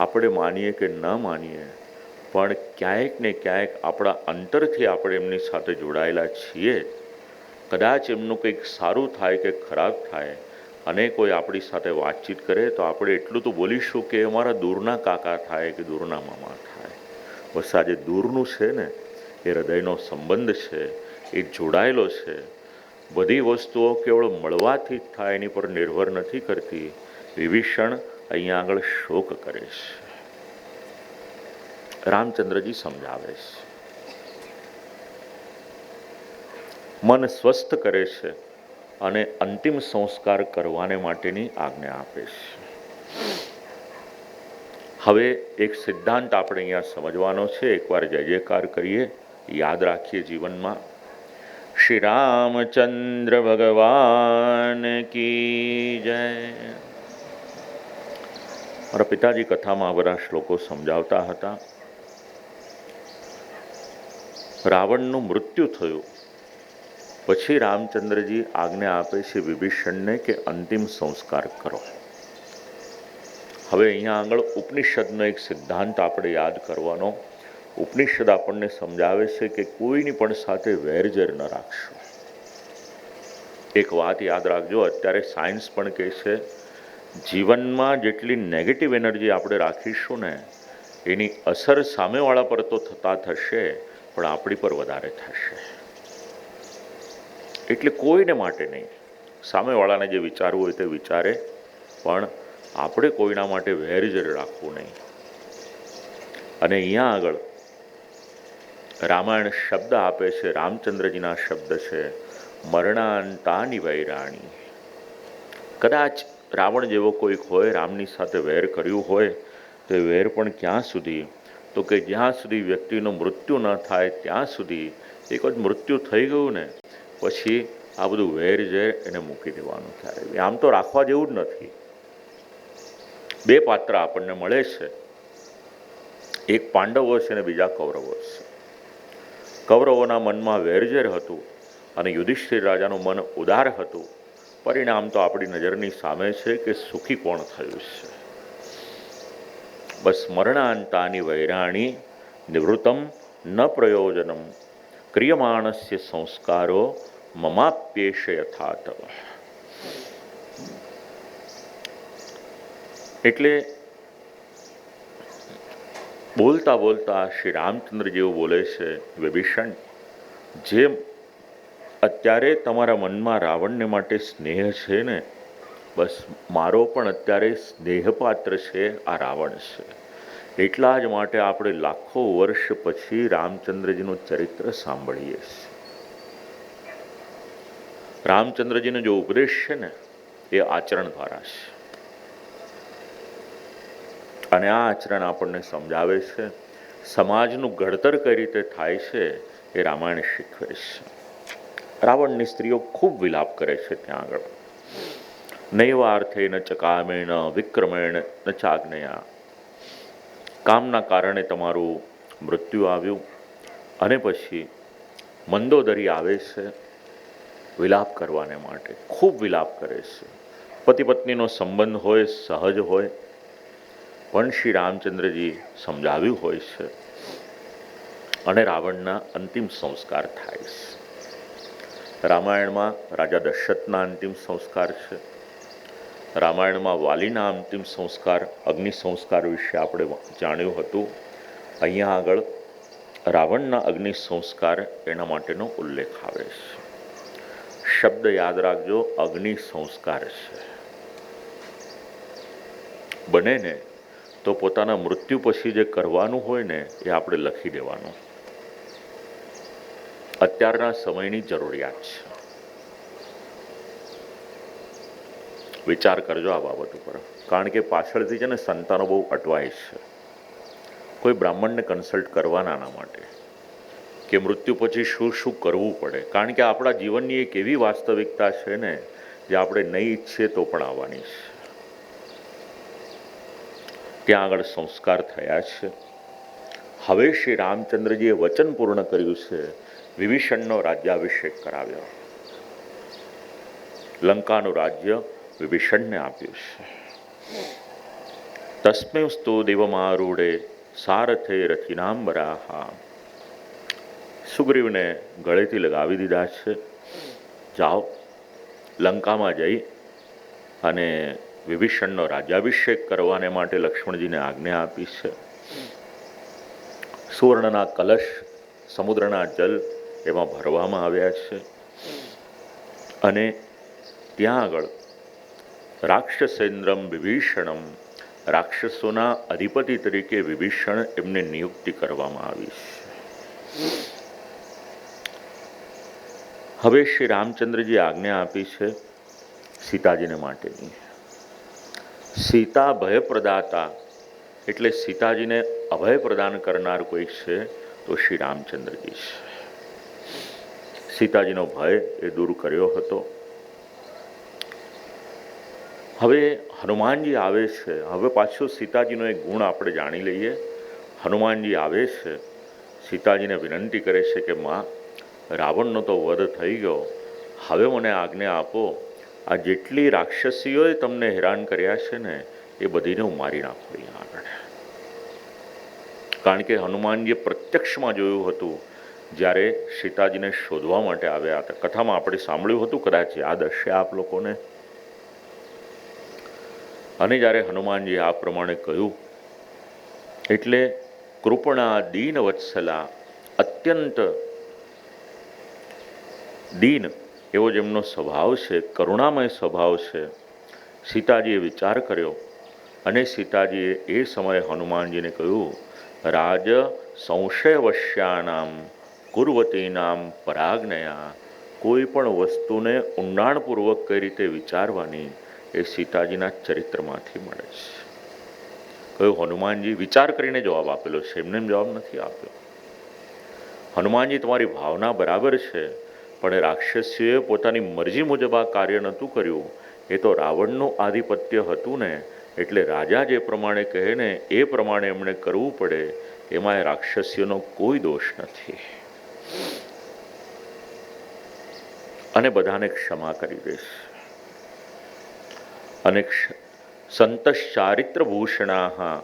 [SPEAKER 4] આપણે માનીએ કે ન માનીએ, પણ ક્યાંક ને ક્યાંક આપણા અંતરથી આપણે એમની સાથે જોડાયેલા છીએ. કદાચ એમનું કંઈક સારું થાય કે ખરાબ થાય અને કોઈ આપણી સાથે વાતચીત કરે તો આપણે એટલું તો બોલીશું કે અમારા દૂરના કાકા થાય કે દૂરના મામા થાય. બસ આજે દૂરનું છે ને, એ હૃદયનો સંબંધ છે, એ જોડાયેલો છે. બધી વસ્તુઓ કેવળ મળવાથી જ થાય એની પર નિર્ભર નથી કરતી. વિભીષણ અહીંયા આગળ શોક કરે છે. રામચંદ્રજી સમજાવે છે, મન સ્વસ્થ કરે છે અને અંતિમ સંસ્કાર કરવાને માટેની આજ્ઞા આપે છે. હવે એક સિદ્ધાંત આપણે અહીંયા સમજવાનો છે. એકવાર જય જયકાર કરીએ, યાદ રાખીએ જીવનમાં. શ્રી રામચંદ્ર ભગવાન કી જય. મારા પિતાજી કથામાં આ બધા શ્લોકો સમજાવતા હતા. રાવણનું મૃત્યુ થયું પછી રામચંદ્રજી આજ્ઞા આપે છે વિભીષણને કે અંતિમ સંસ્કાર કરો. હવે અહીંયા આગળ ઉપનિષદનો એક સિદ્ધાંત આપણે યાદ કરવાનો. ઉપનિષદ આપણને સમજાવે છે કે કોઈની પણ સાથે વેરઝેર ન રાખશો. એક વાત યાદ રાખજો, અત્યારે સાયન્સ પણ કહે છે જીવનમાં જેટલી નેગેટિવ એનર્જી આપણે રાખીશું ને, એની અસર સામેવાળા પર તો થશે, પણ આપણી પર વધારે થશે. એટલે કોઈને માટે નહીં, સામેવાળાને જે વિચારવું હોય તે વિચારે, પણ આપણે કોઈના માટે વેરઝેર રાખવું નહીં. અને અહીંયા આગળ રામાયણ શબ્દ આપે છે, રામચંદ્રજીના શબ્દ છે, મરણાંતાની વૈરાણી. કદાચ રાવણ જેવો કોઈક હોય, રામની સાથે વેર કર્યું હોય, તો એ વેર પણ ક્યાં સુધી? તો કે જ્યાં સુધી વ્યક્તિનું મૃત્યુ ન થાય ત્યાં સુધી. એક વખત મૃત્યુ થઈ ગયું ને પછી આ બધું વેર ઝેર એને મૂકી દેવાનું. ક્યારે આમ તો રાખવા જેવું જ નથી. 2 પાત્ર આપણને મળે છે, એક પાંડવો છે અને બીજા કૌરવો છે. કૌરવોના મનમાં વેરઝેર હતું અને યુધિષ્ઠિર રાજાનું મન ઉદાર હતું. પરિણામ તો આપણી નજરની સામે છે કે સુખી કોણ થયું છે. બસ મરણાંતાની વૈરાણી, નિવૃત્તમ ન પ્રયોજનમ ક્રિયમાણસ્ય સંસ્કારો મમાપ્યેષ યથાતવ. એટલે બોલતા બોલતા શ્રી રામચંદ્રજીઓ બોલે છે, વિભીષણ, જેમ અત્યારે તમારા મનમાં રાવણને માટે સ્નેહ છે ને, બસ મારો પણ અત્યારે સ્નેહપાત્ર છે આ રાવણ છે. એટલા જ માટે આપણે લાખો વર્ષ પછી રામચંદ્રજીનું ચરિત્ર સાંભળીએ છીએ. રામચંદ્રજીનો જો ઉપદેશ છે ને એ આચરણ દ્વારા છે, અને આ આચરણ આપણને સમજાવે છે સમાજનું ઘડતર કઈ રીતે થાય છે એ રામાયણ શીખવે છે. રાવણની સ્ત્રીઓ ખૂબ વિલાપ કરે છે ત્યાં આગળ. નૈવાર્થે ન ચકામેણ વિક્રમેણ ન ચાજ્ઞયા. કામના કારણે તમારું મૃત્યુ આવ્યું અને પછી મંદોદરી આવે છે વિલાપ કરવાને માટે, ખૂબ વિલાપ કરે છે. પતિ પત્નીનો સંબંધ હોય, સહજ હોય, પણ શ્રી રામચંદ્રજી સમજાવ્યું હોય છે અને રાવણના અંતિમ સંસ્કાર થાય છે. રામાયણમાં રાજા દશરથના અંતિમ સંસ્કાર છે. રામાયણમાં વાલીના અંતિમ સંસ્કાર, અગ્નિ સંસ્કાર વિશે આપણે જાણ્યું હતું. અહીંયા આગળ રાવણના અગ્નિ સંસ્કાર એના માટેનો ઉલ્લેખ આવે છે. શબ્દ યાદ રાખજો, અગ્નિ સંસ્કાર છે. બને ને તો પોતાના મૃત્યુ પછી જે કરવાનું હોય ને એ આપણે લખી દેવાનું. અત્યારના સમયની જરૂરિયાત છે. વિચાર કરજો આ બાબત ઉપર, કારણ કે પાછળથી છે ને સંતાનો બહુ અટવાય છે. કોઈ બ્રાહ્મણને કન્સલ્ટ કરવાના આના માટે કે મૃત્યુ પછી શું શું કરવું પડે, કારણ કે આપણા જીવનની એક એવી વાસ્તવિકતા છે ને જે આપણે નહીં ઈચ્છીએ તો પણ આવવાની છે. ત્યાં આગળ સંસ્કાર થયા છે. હવે શ્રી રામચંદ્રજીએ વચન પૂર્ણ કર્યું છે, વિભીષણનો રાજ્યાભિષેક કરાવ્યો, લંકાનું રાજ્ય વિભીષણને આપ્યું છે. તસ્મેસ્તુ દેવમારૂઢે સારથે રથિનાંબરાહા. સુગ્રીવને ગળેથી લગાવી દીધા છે. જાઓ લંકામાં જઈ અને વિભીષણનો રાજ્યાભિષેક કરવાને માટે લક્ષ્મણજીને આજ્ઞા આપી છે. સુવર્ણના કલશ, સમુદ્રના જલ એમાં ભરવામાં આવ્યા છે અને ત્યાં આગળ રાક્ષસેન્દ્રમ વિભીષણમ, રાક્ષસોના અધિપતિ તરીકે વિભીષણ એમને નિયુક્તિ કરવામાં આવી છે. હવે શ્રી રામચંદ્રજી આજ્ઞા આપી છે સીતાજીને માટેની. સીતા ભયપ્રદાતા, એટલે સીતાજીને અભય પ્રદાન કરનાર કોઈ છે તો શ્રી રામચંદ્રજી છે. સીતાજીનો ભય એ દૂર કર્યો હતો. હવે હનુમાનજી આવે છે. હવે પાછો સીતાજીનો એક ગુણ આપણે જાણી લઈએ. હનુમાનજી આવે છે, સીતાજીને વિનંતી કરે છે કે માં, રાવણનો તો વધ થઈ ગયો, હવે મને આજ્ઞા આપો, આ જેટલી રાક્ષસીઓએ તમને હેરાન કર્યા છે ને એ બધીને હું મારી નાખું અહીંયા આગળ. કારણ કે હનુમાનજીએ પ્રત્યક્ષમાં જોયું હતું જ્યારે સીતાજીને શોધવા માટે આવ્યા હતા. કથામાં આપણે સાંભળ્યું હતું, કદાચ યાદ હશે આપ લોકોને. અને જ્યારે હનુમાનજીએ આ પ્રમાણે કહ્યું એટલે કૃપણા દીન વત્સલા, અત્યંત દીન એવો જેમનો સ્વભાવ છે, કરુણામય સ્વભાવ છે. સીતાજીએ વિચાર કર્યો અને સીતાજીએ એ સમયે હનુમાનજીને કહ્યું, રાજ સંશયવશ્યાનામ કુર્વતીનામ પરાજ્ઞયા. કોઈ પણ વસ્તુને ઊંડાણપૂર્વક કઈ રીતે વિચારવાની એ સીતાજીના ચરિત્રમાંથી મળે છે. કહ્યું હનુમાનજી, વિચાર કરીને જવાબ આપેલો છે, એમને જવાબ નથી આપ્યો. હનુમાનજી, તમારી ભાવના બરાબર છે, પણ રાક્ષસીઓએ પોતાની મરજી મુજબ આ કાર્ય નહોતું કર્યું. એ તો રાવણનું આધિપત્ય હતું ને, એટલે રાજા જે પ્રમાણે કહે ને એ પ્રમાણે એમણે કરવું પડે. એમાં રાક્ષસીઓનો કોઈ દોષ નથી અને બધાને ક્ષમા કરી દેશ. અને સંતશ્ચારિત્ર ભૂષણા,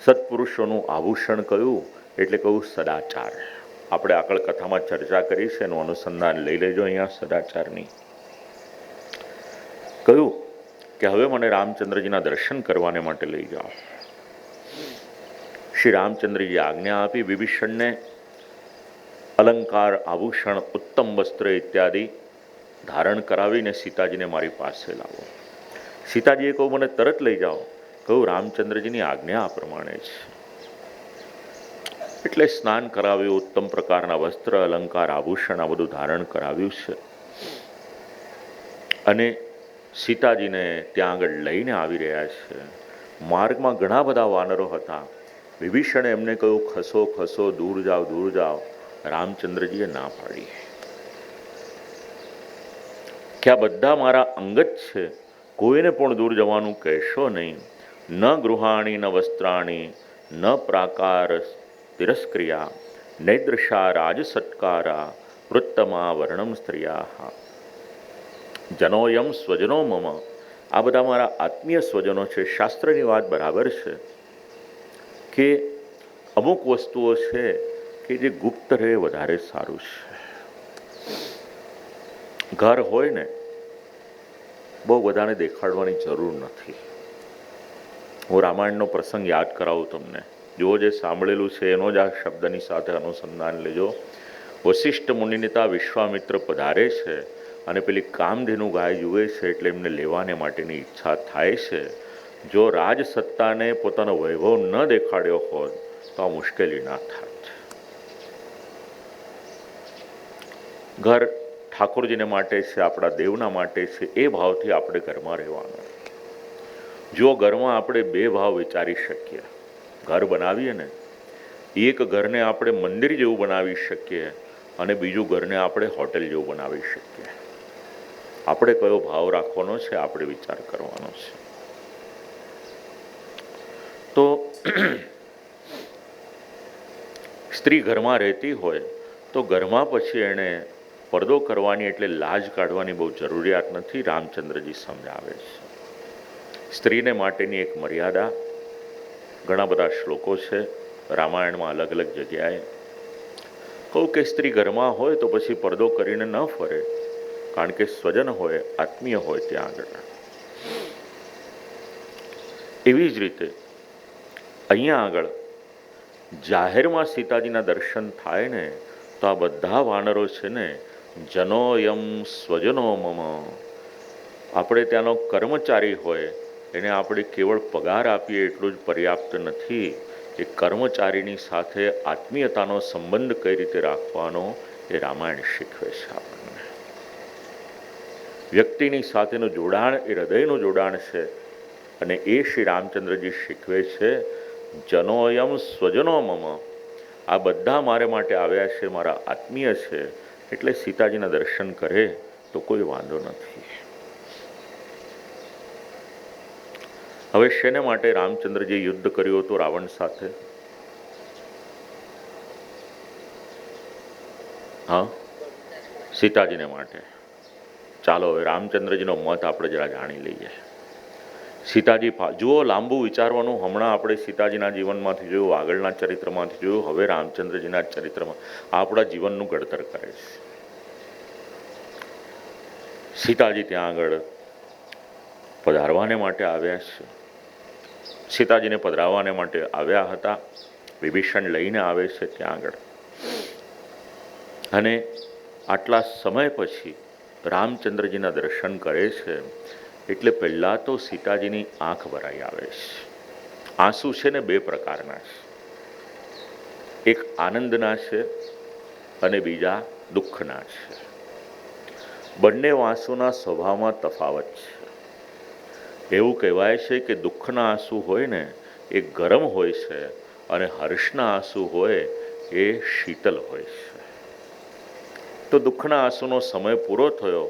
[SPEAKER 4] સત્પુરુષોનું આભૂષણ કયું એટલે કહું સદાચાર. આપણે આગળ કથામાં ચર્ચા કરી છે, એનું અનુસંધાન લઈ લેજો અહીંયા સદાચારની. કહ્યું કે હવે મને રામચંદ્રજીના દર્શન કરવાને માટે લઈ જાઓ. શ્રી રામચંદ્રજી આજ્ઞા આપી. વિભીષણને અલંકાર, આભૂષણ, ઉત્તમ વસ્ત્ર ઇત્યાદિ ધારણ કરાવીને સીતાજીને મારી પાસે લાવો. સીતાજીએ કહું મને તરત લઈ જાઓ. કહું રામચંદ્રજીની આજ્ઞા આ પ્રમાણે છે. એટલે સ્નાન કરાવ્યું, ઉત્તમ પ્રકારના વસ્ત્ર, અલંકાર, આભૂષણ આ બધું ધારણ કરાવ્યું છે અને સીતાજીને ત્યાં આગળ લઈને આવી રહ્યા છે. માર્ગમાં ઘણા બધા વાનરો હતા. વિભીષણે એમને કહ્યું ખસો ખસો, દૂર જાઓ દૂર જાઓ. રામચંદ્રજીએ ના પાડી કે આ બધા મારા અંગત છે, કોઈને પણ દૂર જવાનું કહેશો નહીં. ન ગૃહાણી ન વસ્ત્રાણી ન પ્રાકાર તિરસ્ક્રિયા નૈદૃશા રાજસત્કારા વૃત્તમા વર્ણમ સ્ત્રિયા જનોયમ સ્વજનો મમ. આ બધા મારા આત્મીય સ્વજનો છે. શાસ્ત્રની વાત બરાબર છે કે અમુક વસ્તુઓ છે કે જે ગુપ્ત રહે વધારે સારું છે. ઘર હોય ને બહુ બધાને દેખાડવાની જરૂર નથી. હું રામાયણનો પ્રસંગ યાદ કરાવું તમને. જો જે સાંભળેલું છે એનો જ આ શબ્દની સાથે અનુસંધાન લેજો. વશિષ્ઠ મુનિનેતા વિશ્વામિત્ર પધારે છે અને પેલી કામધેનુ ગાય જુએ છે એટલે એમને લેવાને માટેની ઈચ્છા થાય છે. જો રાજસત્તાને પોતાનો વૈભવ ન દેખાડ્યો હોત તો આ મુશ્કેલી ના થાત. ઘર ઠાકોરજીને માટે છે, આપણા દેવના માટે છે, એ ભાવથી આપણે ઘરમાં રહેવાનું. જો ઘરમાં આપણે બે ભાવ વિચારી શકીએ, ઘર બનાવીએ ને, એક ઘરને આપણે મંદિર જેવું બનાવી શકીએ અને બીજું ઘરને આપણે હોટેલ જેવું બનાવી શકીએ. આપણે કયો ભાવ રાખવાનો છે, આપણે વિચાર કરવાનો છે. તો સ્ત્રી ઘરમાં રહેતી હોય તો ઘરમાં પછી એણે પડદો કરવાની એટલે લાજ કાઢવાની બહુ જરૂરિયાત નથી. રામચંદ્રજી સમજાવે છે. સ્ત્રીને માટેની એક મર્યાદા, ઘણા બધા શ્લોકો છે રામાયણમાં અલગ અલગ જગ્યાએ. કહું કે સ્ત્રી ઘરમાં હોય તો પછી પડદો કરીને ન ફરે, કારણ કે સ્વજન હોય, આત્મીય હોય ત્યાં આગળ. એવી જ રીતે અહીંયા આગળ જાહેરમાં સીતાજીના દર્શન થાય ને તો આ બધા વાનરો છે ને, જનોયમ સ્વજનો મમ. આપણે ત્યાંનો કર્મચારી હોય એને આપણે કેવળ પગાર આપીએ એટલું જ પર્યાપ્ત નથી. એ કર્મચારીની સાથે આત્મીયતાનો સંબંધ કઈ રીતે રાખવાનો એ રામાયણ શીખવે છે આપણને. વ્યક્તિની સાથેનું જોડાણ એ હૃદયનું જોડાણ છે અને એ શ્રી રામચંદ્રજી શીખવે છે. જનોયમ સ્વજનો મમ. આ બધા મારે માટે આવ્યા છે, મારા આત્મીય છે, એટલે સીતાજીના દર્શન કરે તો કોઈ વાંધો નથી. હવે શેને માટે રામચંદ્રજી યુદ્ધ કર્યું હતું રાવણ સાથે? હા, સીતાજીને માટે. ચાલો હવે રામચંદ્રજીનો મત આપણે જરા જાણી લઈએ. સીતાજી જુઓ, લાંબુ વિચારવાનું. હમણાં આપણે સીતાજીના જીવનમાંથી જોયું, આગળના ચરિત્રમાંથી જોયું, હવે રામચંદ્રજીના ચરિત્રમાં આપણા જીવનનું ઘડતર કરે છે. સીતાજી ત્યાં આગળ પધારવાને માટે આવ્યા છે. સીતાજીને પધરાવવાને માટે આવ્યા હતા. વિભીષણ લઈને આવે છે ત્યાં આગળ. અને આટલા સમય પછી રામચંદ્રજીના દર્શન કરે છે એટલે પહેલાં તો સીતાજીની આંખ ભરાઈ આવે છે. આંસુ છે ને બે પ્રકારના છે. એક આનંદના છે અને બીજા દુઃખના છે. બંને આંસુના સ્વભાવમાં તફાવત છે. એવું કહેવાય છે કે દુઃખના આંસુ હોય ને એ ગરમ હોય છે અને હર્ષના આંસુ હોય એ શીતલ હોય છે. તો દુઃખના આંસુનો સમય પૂરો થયો,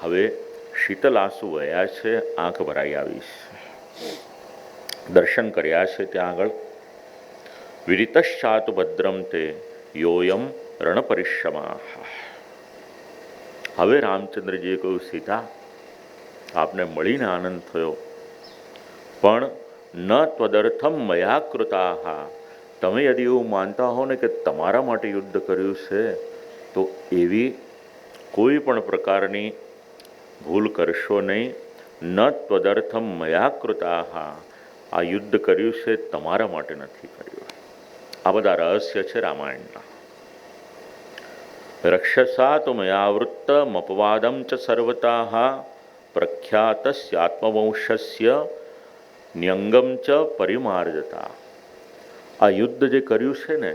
[SPEAKER 4] હવે શીતલ આંસુ વહ્યા છે, આંખ ભરાઈ આવી છે. દર્શન કર્યા છે ત્યાં આગળ. વિરિતશ્ચાતુ ભદ્રમ તે યોયમ રણ પરિશ્રમા. હવે રામચંદ્રજીએ કહ્યું, સીતા, આપને મળીને આનંદ થયો, પણ ન ત્વદર્થમ મયા કૃતા તમે યદि એવું માનતા હો ને કે તમારા માટે યુદ્ધ કર્યું છે તો એવી કોઈ પણ પ્રકારની ભૂલ કરશો નહીં. ન ત્વદર્થમ મયા કૃતાઃ, આ યુદ્ધ કર્યું છે તમારા માટે નથી કર્યું. આ બધા રહસ્ય છે રામાયણના. રક્ષસા તો મયાવૃત્તમ અપવાદમ ચ સર્વતાઃ પ્રખ્યાતસ્યાત્મવંશસ્ય ન્યંગમ ચ પરિમાર્જતા. આ યુદ્ધ જે કર્યું છે ને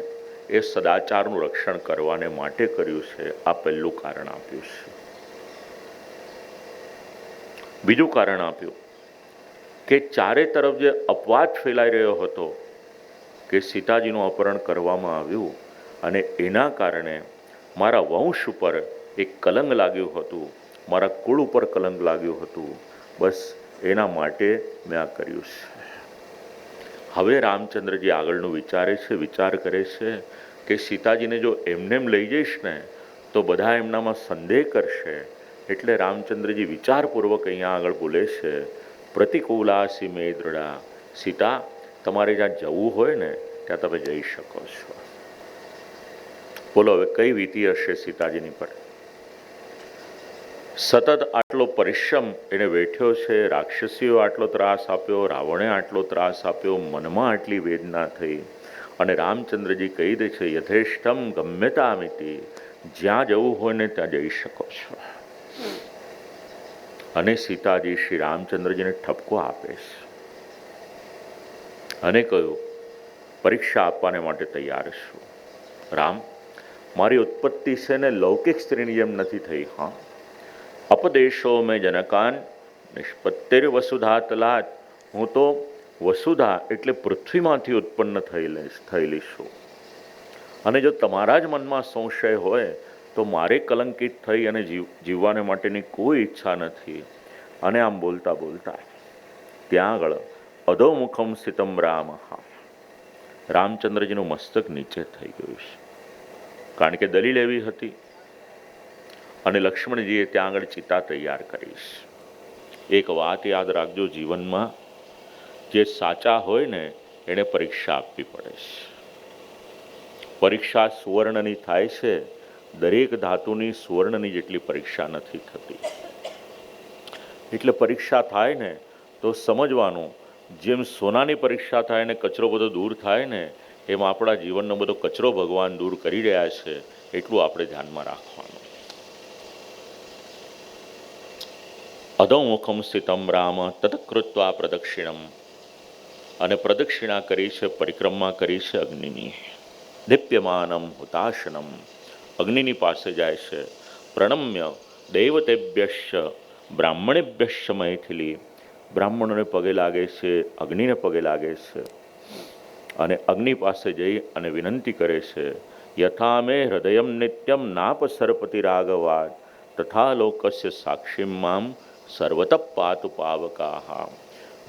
[SPEAKER 4] એ સદાચારનું રક્ષણ કરવાને માટે કર્યું છે. આ પહેલું કારણ આપ્યું છે. બીજું કારણ આપ્યું કે ચારે તરફ જે અપવાદ ફેલાઈ રહ્યો હતો કે સીતાજીનું અપહરણ કરવામાં આવ્યું અને એના કારણે મારા વંશ ઉપર એક કલંક લાગ્યું હતું, મારા કુળ ઉપર કલંક લાગ્યું હતું. બસ એના માટે મેં આ કર્યું છે. હવે રામચંદ્રજી આગળનું વિચાર કરે છે કે સીતાજીને જો એમનેમ લઈ જઈશ ને તો બધા એમનામાં સંદેહ કરશે. એટલે રામચંદ્રજી વિચારપૂર્વક અહીંયા આગળ બોલે છે, પ્રતિકૂલાસી મે દૃઢા. સીતા, તમારે જ્યાં જવું હોય ને ત્યાં તમે જઈ શકો છો. બોલો હવે કઈ વીતી હશે સીતાજીની પર. સતત આટલો પરિશ્રમ એને વેઠ્યો છે. રાક્ષસીઓ આટલો ત્રાસ આપ્યો, રાવણે આટલો ત્રાસ આપ્યો, મનમાં આટલી વેદના થઈ અને રામચંદ્રજી કહી દે છે યથેષ્ટમ ગમ્યતામિતિ, જ્યાં જવું હોય ને ત્યાં જઈ શકો છો. અને સીતાજી શ્રી રામચંદ્રજીને ઠપકો આપે છે અને કહ્યું પરીક્ષા આપવાને માટે તૈયાર છું. રામ, મારી ઉત્પત્તિ છે ને લૌકિક સ્ત્રીની જેમ નથી થઈ. હા, અપદેશો મેં જનકાન નિષ્પત્તિર વસુધા તલાત. હું તો વસુધા એટલે પૃથ્વીમાંથી ઉત્પન્ન થયેલી છું. અને જો તમારા જ મનમાં સંશય હોય તો મારે કલંકિત થઈ અને જીવવાને માટેની કોઈ ઈચ્છા નથી. અને આમ બોલતા બોલતા ત્યાં આગળ અધોમુખમ સ્થિતમ રામ, રામચંદ્રજીનું મસ્તક નીચે થઈ ગયું છે. કારણ કે દલીલ એવી હતી. અને લક્ષ્મણજીએ ત્યાં આગળ ચિતા તૈયાર કરી છે. એક વાત યાદ રાખજો, જીવનમાં જે સાચા હોય ને એને પરીક્ષા આપવી પડે છે. પરીક્ષા સુવર્ણની થાય છે, દરેક ધાતુની સુવર્ણની જેટલી પરીક્ષા નથી થતી. એટલે પરીક્ષા થાય ને તો સમજવાનું, જેમ સોનાની પરીક્ષા થાય ને કચરો બધો દૂર થાય ને એમ આપણા જીવનનો બધો કચરો ભગવાન દૂર કરી રહ્યા છે. એટલું આપણે ધ્યાનમાં રાખવાનું. અધોમુખમ સ્થિતમ રામ તત્કૃત્વા પ્રદક્ષિણમ, અને પ્રદક્ષિણા કરી છે, પરિક્રમા કરી છે અગ્નિની. દીપ્યમાનમ હુતાશનમ, અગ્નિની પાસે જાય છે. પ્રણમ્ય દેવતેભ્યશ્ચ બ્રાહ્મણેભ્યશ્ચ મૈથિલી, બ્રાહ્મણોને પગે લાગે છે, અગ્નિને પગે લાગે છે. અને અગ્નિ પાસે જઈ અને વિનંતી કરે છે યથા મે હૃદયમ નિત્યમ નાપસર્પતિ રાઘવાદ તથા લોકસ્ય સાક્ષીમ મામ સર્વત પાતુ પાવકાહ.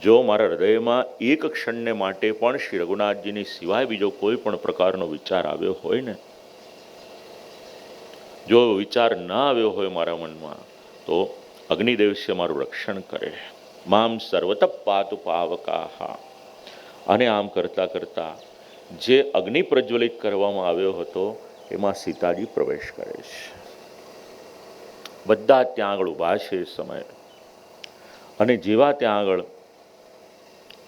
[SPEAKER 4] જો મારા હૃદયમાં એક ક્ષણને માટે પણ શ્રી રઘુનાથજીની સિવાય બીજો કોઈ પણ પ્રકારનો વિચાર આવ્યો હોય ને, જો વિચાર ના આવ્યો હોય મારા મનમાં, તો અગ્નિદેવ છે મારું રક્ષણ કરે. મામ સર્વત પાતુ પાવકાહ. અને આમ કરતા કરતા જે અગ્નિ પ્રજ્વલિત કરવામાં આવ્યો હતો એમાં સીતાજી પ્રવેશ કરે છે. બધા ત્યાં આગળ ઊભા છે એ સમયે. અને જેવા ત્યાં આગળ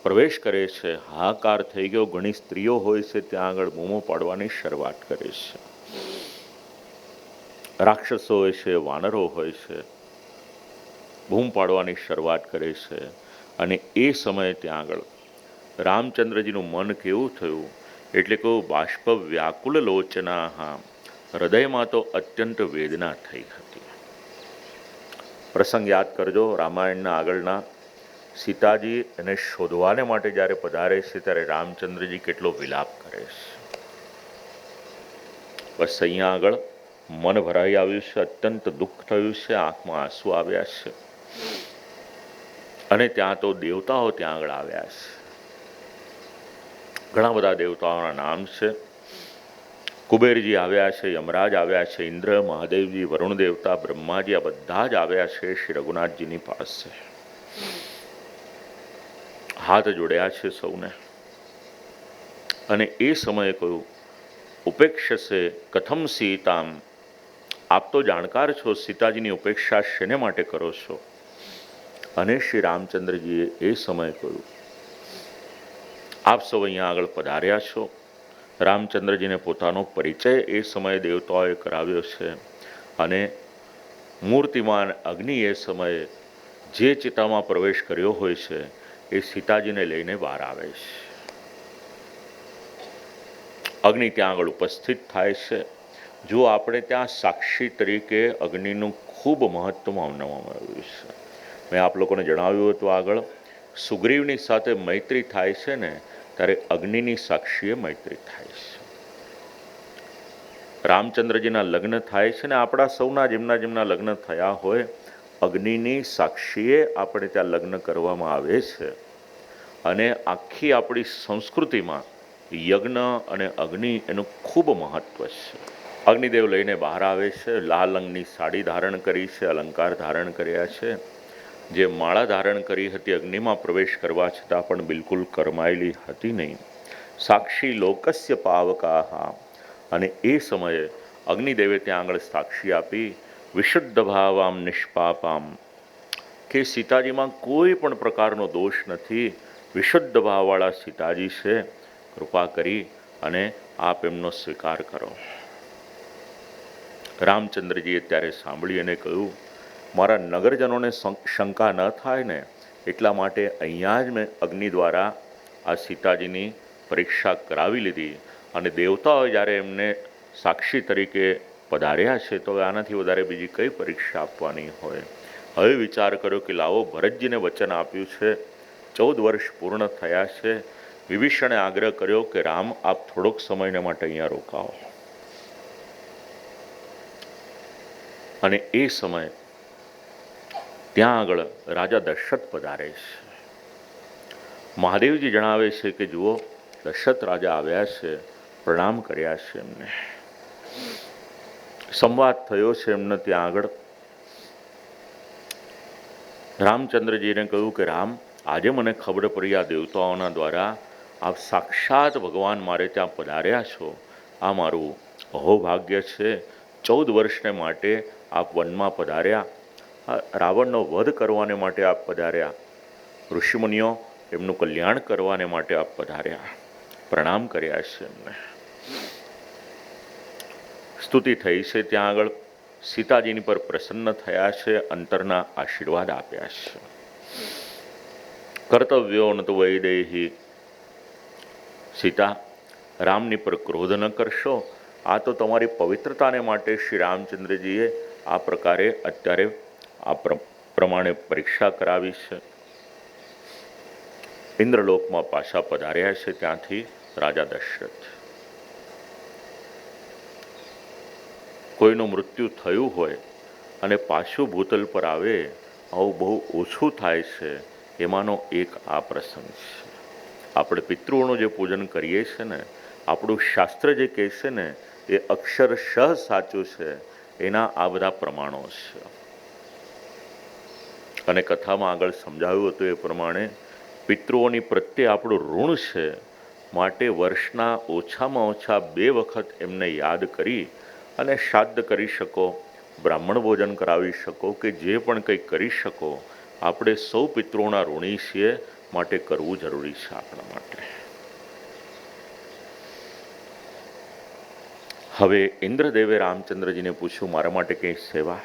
[SPEAKER 4] પ્રવેશ કરે છે, હાહાકાર થઈ ગયો. ઘણી સ્ત્રીઓ હોય છે ત્યાં આગળ બૂમો પાડવાની શરૂઆત કરે છે. રાક્ષસો હોય છે, વાનરો હોય છે, બૂમ પાડવાની શરૂઆત કરે છે. અને એ સમયે ત્યાં આગળ રામચંદ્રજીનું મન કેવું થયું, એટલે કહું બાષ્પ વ્યાકુલ લોચના, હૃદયમાં તો અત્યંત વેદના થઈ હતી. પ્રસંગ યાદ કરજો રામાયણના આગળના. સીતાજી એને શોધવાને માટે જ્યારે પધારે છે ત્યારે રામચંદ્રજી કેટલો વિલાપ કરે છે. બસ અહીંયા આગળ મન ભરાઈ આવ્યું છે, અત્યંત દુઃખ થયું છે, આંખમાં આંસુ આવ્યા છે. અને ત્યાં તો દેવતાઓ ત્યાં આગળ આવ્યા છે. ઘણા બધા દેવતાઓના નામ છે. કુબેરજી આવ્યા છે, યમરાજ આવ્યા છે, ઇન્દ્ર, મહાદેવજી, વરુણ દેવતા, બ્રહ્માજી, આ બધા જ આવ્યા છે શ્રી રઘુનાથજીની પાસે. હાથ જોડ્યા છે સૌને. અને એ સમયે કહ્યું, ઉપેક્ષસે કથમ સીતામ, આપ તો જાણકાર છો સીતાજીની ઉપેક્ષા શેને માટે કરો છો? અને શ્રી રામચંદ્રજીએ એ સમયે કહ્યું, આપ સૌ અહીંયા આગળ પધાર્યા છો. રામચંદ્રજીને પોતાનો પરિચય એ સમયે દેવતાઓએ કરાવ્યો છે. અને મૂર્તિમાન અગ્નિ એ સમયે જે ચિતામાં પ્રવેશ કર્યો હોય છે એ સીતાજીને લઈને બહાર આવે છે. અગ્નિ ત્યાં આગળ ઉપસ્થિત થાય છે. જો આપણે ત્યાં સાક્ષી તરીકે અગ્નિનું ખૂબ મહત્વ માનવામાં આવ્યું છે. મેં આપ લોકોને જણાવ્યું હતું આગળ, સુગ્રીવની સાથે મૈત્રી થાય છે ને ત્યારે અગ્નિની સાક્ષીએ મૈત્રી થાય છે. રામચંદ્રજીના લગ્ન થાય છે ને આપણા સૌના જેમના લગ્ન થયા હોય, અગ્નિની સાક્ષીએ આપણે ત્યાં લગ્ન કરવામાં આવે છે. અને આખી આપણી સંસ્કૃતિમાં યજ્ઞ અને અગ્નિ એનું ખૂબ મહત્વ છે. અગ્નિદેવ લઈને બહાર આવે છે. લાલ રંગની સાડી ધારણ કરી છે, અલંકાર ધારણ કર્યા છે. જે માળા ધારણ કરી હતી અગ્નિમાં પ્રવેશ કરવા છતાં પણ બિલકુલ કરમાયેલી હતી નહીં. સાક્ષી લોકસ્ય પાવકાહ. અને એ સમયે અગ્નિદેવે ત્યાં આગળ સાક્ષી આપી, વિશુદ્ધ ભાવામ નિષ્પાપામ, કે સીતાજીમાં કોઈ પણ પ્રકારનો દોષ નથી, વિશુદ્ધ ભાવવાળા સીતાજી છે, કૃપા કરી અને આપ એમનો સ્વીકાર કરો. રામચંદ્રજીએ ત્યારે સાંભળી અને કહ્યું, મારા નગરજનોને શંકા ન થાય ને એટલા માટે અહીંયા જ મેં અગ્નિ દ્વારા આ સીતાજીની પરીક્ષા કરાવી લીધી. અને દેવતાઓ જ્યારે એમને સાક્ષી તરીકે પધાર્યા છે તો આનાથી વધારે બીજી કઈ પરીક્ષા આપવાની હોય. હવે વિચાર કર્યો કે લાવો, ભરતજીને વચન આપ્યું છે, 14 વર્ષ પૂર્ણ થયા છે. વિભીષણે આગ્રહ કર્યો કે રામ, આપ થોડોક સમયને માટે અહીંયા રોકાવો. અને એ સમયે ત્યાં આગળ રાજા દશરથ પધારે છે. મહાદેવજી જણાવે છે કે જુઓ, દશરથ રાજા આવ્યા છે, પ્રણામ કર્યા છે. એમને સંવાદ થયો છે એમને ત્યાં આગળ. રામચંદ્રજીને કહ્યું કે રામ, આજે મને ખબર પડી આ દેવતાઓના દ્વારા આપ સાક્ષાત ભગવાન મારે ત્યાં પધાર્યા છો. આ મારું અહોભાગ્ય છે. 14 વર્ષને માટે આપ વનમાં પધાર્યા, રાવણનો વધ કરવાને માટે આપ પધાર્યા, ઋષિમુનિઓ એમનું કલ્યાણ કરવાને માટે આપ પધાર્યા. પ્રણામ કર્યા છે એમને. સ્તુતિ થઈ છે ત્યાં આગળ. સીતાજીની પર પ્રસન્ન થયા છે, અંતરના આશીર્વાદ આપ્યા છે. કર્તવ્યો ન તો વૈદેહી, સીતા, રામની પર ક્રોધ ન કરશો. આ તો તમારી પવિત્રતાને માટે શ્રી રામચંદ્રજીએ આ પ્રકારે અત્યારે આ પ્રમાણે પરીક્ષા કરાવી છે. ઇન્દ્રલોકમાં પાછા પધાર્યા છે ત્યાંથી રાજા દશરથ. કોઈનું મૃત્યુ થયું હોય અને પાછું ભૂતલ પર આવે, આવું બહુ ઓછું થાય છે. એમાંનો એક આ પ્રસંગ છે. આપણે પિતૃઓનું જે પૂજન કરીએ છીએ ને, આપણું શાસ્ત્ર જે કહે છે ને એ અક્ષરશઃ સાચું છે. એના આ બધા પ્રમાણો છે. અને કથામાં આગળ સમજાવ્યું હતું એ પ્રમાણે પિતૃઓની પ્રત્યે આપણું ઋણ છે. માટે વર્ષના ઓછામાં ઓછા 2 વખત એમને યાદ કરી અને શ્રાદ્ધ કરી શકો, બ્રાહ્મણ ભોજન કરાવી શકો, કે જે પણ કંઈ કરી શકો. આપણે સૌ પિતૃઓના ઋણી છીએ, માટે કરવું જરૂરી છે આપણા માટે. હવે ઇન્દ્રદેવે રામચંદ્રજીને પૂછ્યું, મારા માટે કંઈ સેવા?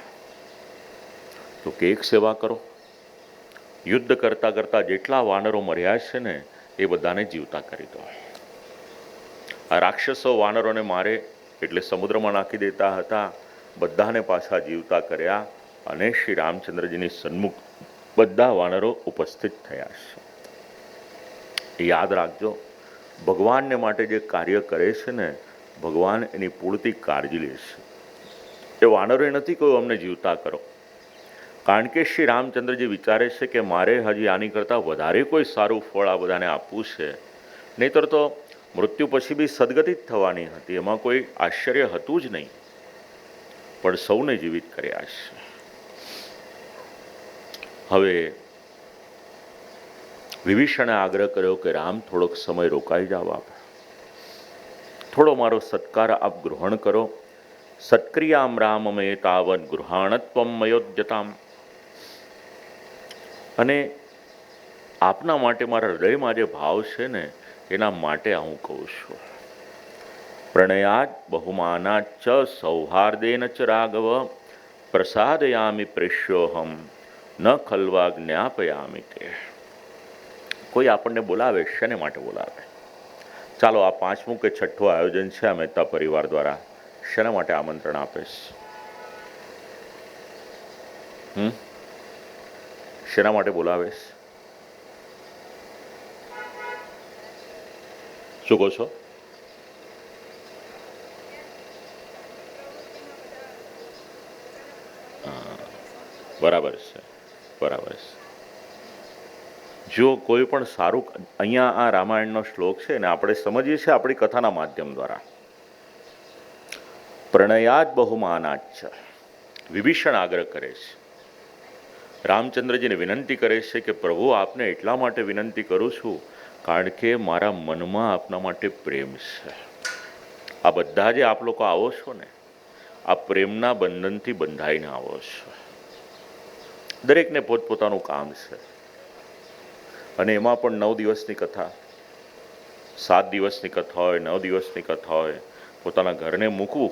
[SPEAKER 4] તો કે એક સેવા કરો, યુદ્ધ કરતાં કરતાં જેટલા વાનરો મર્યા છે ને એ બધાને જીવતા કરી દો. આ રાક્ષસો વાનરોને મારે એટલે સમુદ્રમાં નાખી દેતા હતા, બધાને પાછા જીવતા કર્યા. અને શ્રી રામચંદ્રજીની સન્મુખ બધા વાનરો ઉપસ્થિત થયા છે. યાદ રાખજો, ભગવાનને માટે જે કાર્ય કરે છે ને, ભગવાન એની પૂરતી કાળજી લે છે. એ વાનરોએ નથી કહ્યું અમને જીવતા કરો, કારણ કે શ્રી રામચંદ્રજી વિચારે છે કે મારે હજી આની કરતાં વધારે કોઈ સારું ફળ આ બધાને આપવું છે. નહીંતર તો મૃત્યુ પછી બી સદગતિ જ થવાની હતી, એમાં કોઈ આશ્ચર્ય હતું જ નહીં. પણ સૌને જીવિત કર્યા છે. હવે વિભીષણે આગ્રહ કર્યો કે રામ, થોડોક સમય રોકાઈ જાવ આપ. થોડો મારો સત્કાર આપ ગ્રહણ કરો. સત્ક્રિયામ રામમે તાવત ગૃહાણત્વમ મયોદ્યતામ. અને આપના માટે મારા હૃદયમાં જે ભાવ છે ને એના માટે હું કહું છું. પ્રણયાત બહુમાનાચ સૌહાર્દેન ચ રાઘવ પ્રસાદયામિ પ્રેષ્યોહમ ન ખલ્વા જ્ઞાપયામિ તે. કોઈ આપણને બોલાવે શેને માટે બોલાવે? ચાલો આ 5મું કે 6ઠું આયોજન છે આ મહેતા પરિવાર દ્વારા, શેના માટે આમંત્રણ આપીશ? શેના માટે બોલાવેશ? શું કહો છો? બરાબર છે, બરાબર છે. જો કોઈ પણ સારું, અહીંયા આ રામાયણનો શ્લોક છે ને આપણે સમજીએ છીએ આપણી કથાના માધ્યમ દ્વારા. પ્રણયાત બહુમાનાચ. વિભીષણ આગ્રહ કરે છે, રામચંદ્રજીને વિનંતી કરે છે કે પ્રભુ આપને એટલા માટે વિનંતી કરું છું કારણ કે મારા મનમાં આપના માટે પ્રેમ છે. આ બધા જે આપ લોકો આવો છો ને આ પ્રેમના બંધનથી બંધાઈને આવો છો. દરેકને પોતપોતાનું કામ છે અને એમાં પણ 9 દિવસની કથા, 7 દિવસની કથા હોય, 9 દિવસની કથા હોય, પોતાના ઘરને મૂકવું.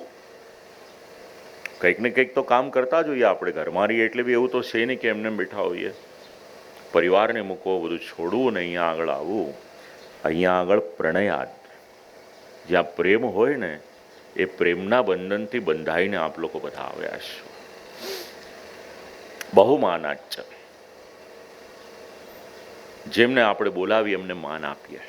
[SPEAKER 4] કંઈક ને કંઈક તો કામ કરતા જોઈએ આપણે. ઘરમાં રહીએ એટલે બી એવું તો છે નહીં કે એમને બેઠા હોઈએ. પરિવારને મૂકવો, બધું છોડવું ને અહીંયા આગળ આવવું. અહીંયા આગળ પ્રણયાદ, જ્યાં પ્રેમ હોય ને એ પ્રેમના બંધનથી બંધાઈને આપ લોકો બધા આવ્યા છો. બહુમાનાચ. જેમને આપણે બોલાવી એમને માન આપીએ.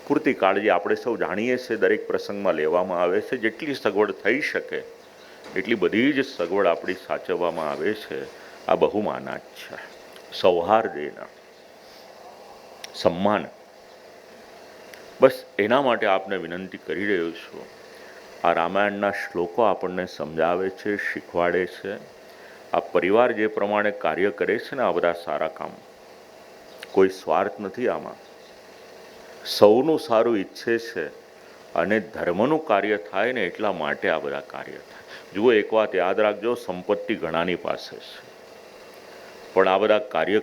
[SPEAKER 4] પૂરતી કાળજી આપણે સૌ જાણીએ છીએ દરેક પ્રસંગમાં લેવામાં આવે છે. જેટલી સગવડ થઈ શકે એટલી બધી જ સગવડ આપણી સાચવવામાં આવે છે. આ બહુમાનાચ છે. સૌહાર્દેના, સન્માન. બસ એના માટે આપને વિનંતી કરી રહ્યો છું. આ રામાયણના શ્લોકો આપણને સમજાવે છે, શીખવાડે છે. આ પરિવાર જે પ્રમાણે કાર્ય કરે છે ને આ બધા સારા કામ, કોઈ સ્વાર્થ નથી આમાં. સૌનું સારું ઈચ્છે છે અને ધર્મનું કાર્ય થાય ને એટલા માટે આ બધા કાર્ય થાય. જુઓ, એક વાત યાદ રાખજો, સંપત્તિ ઘણાની પાસે છે પણ આ બધા કાર્ય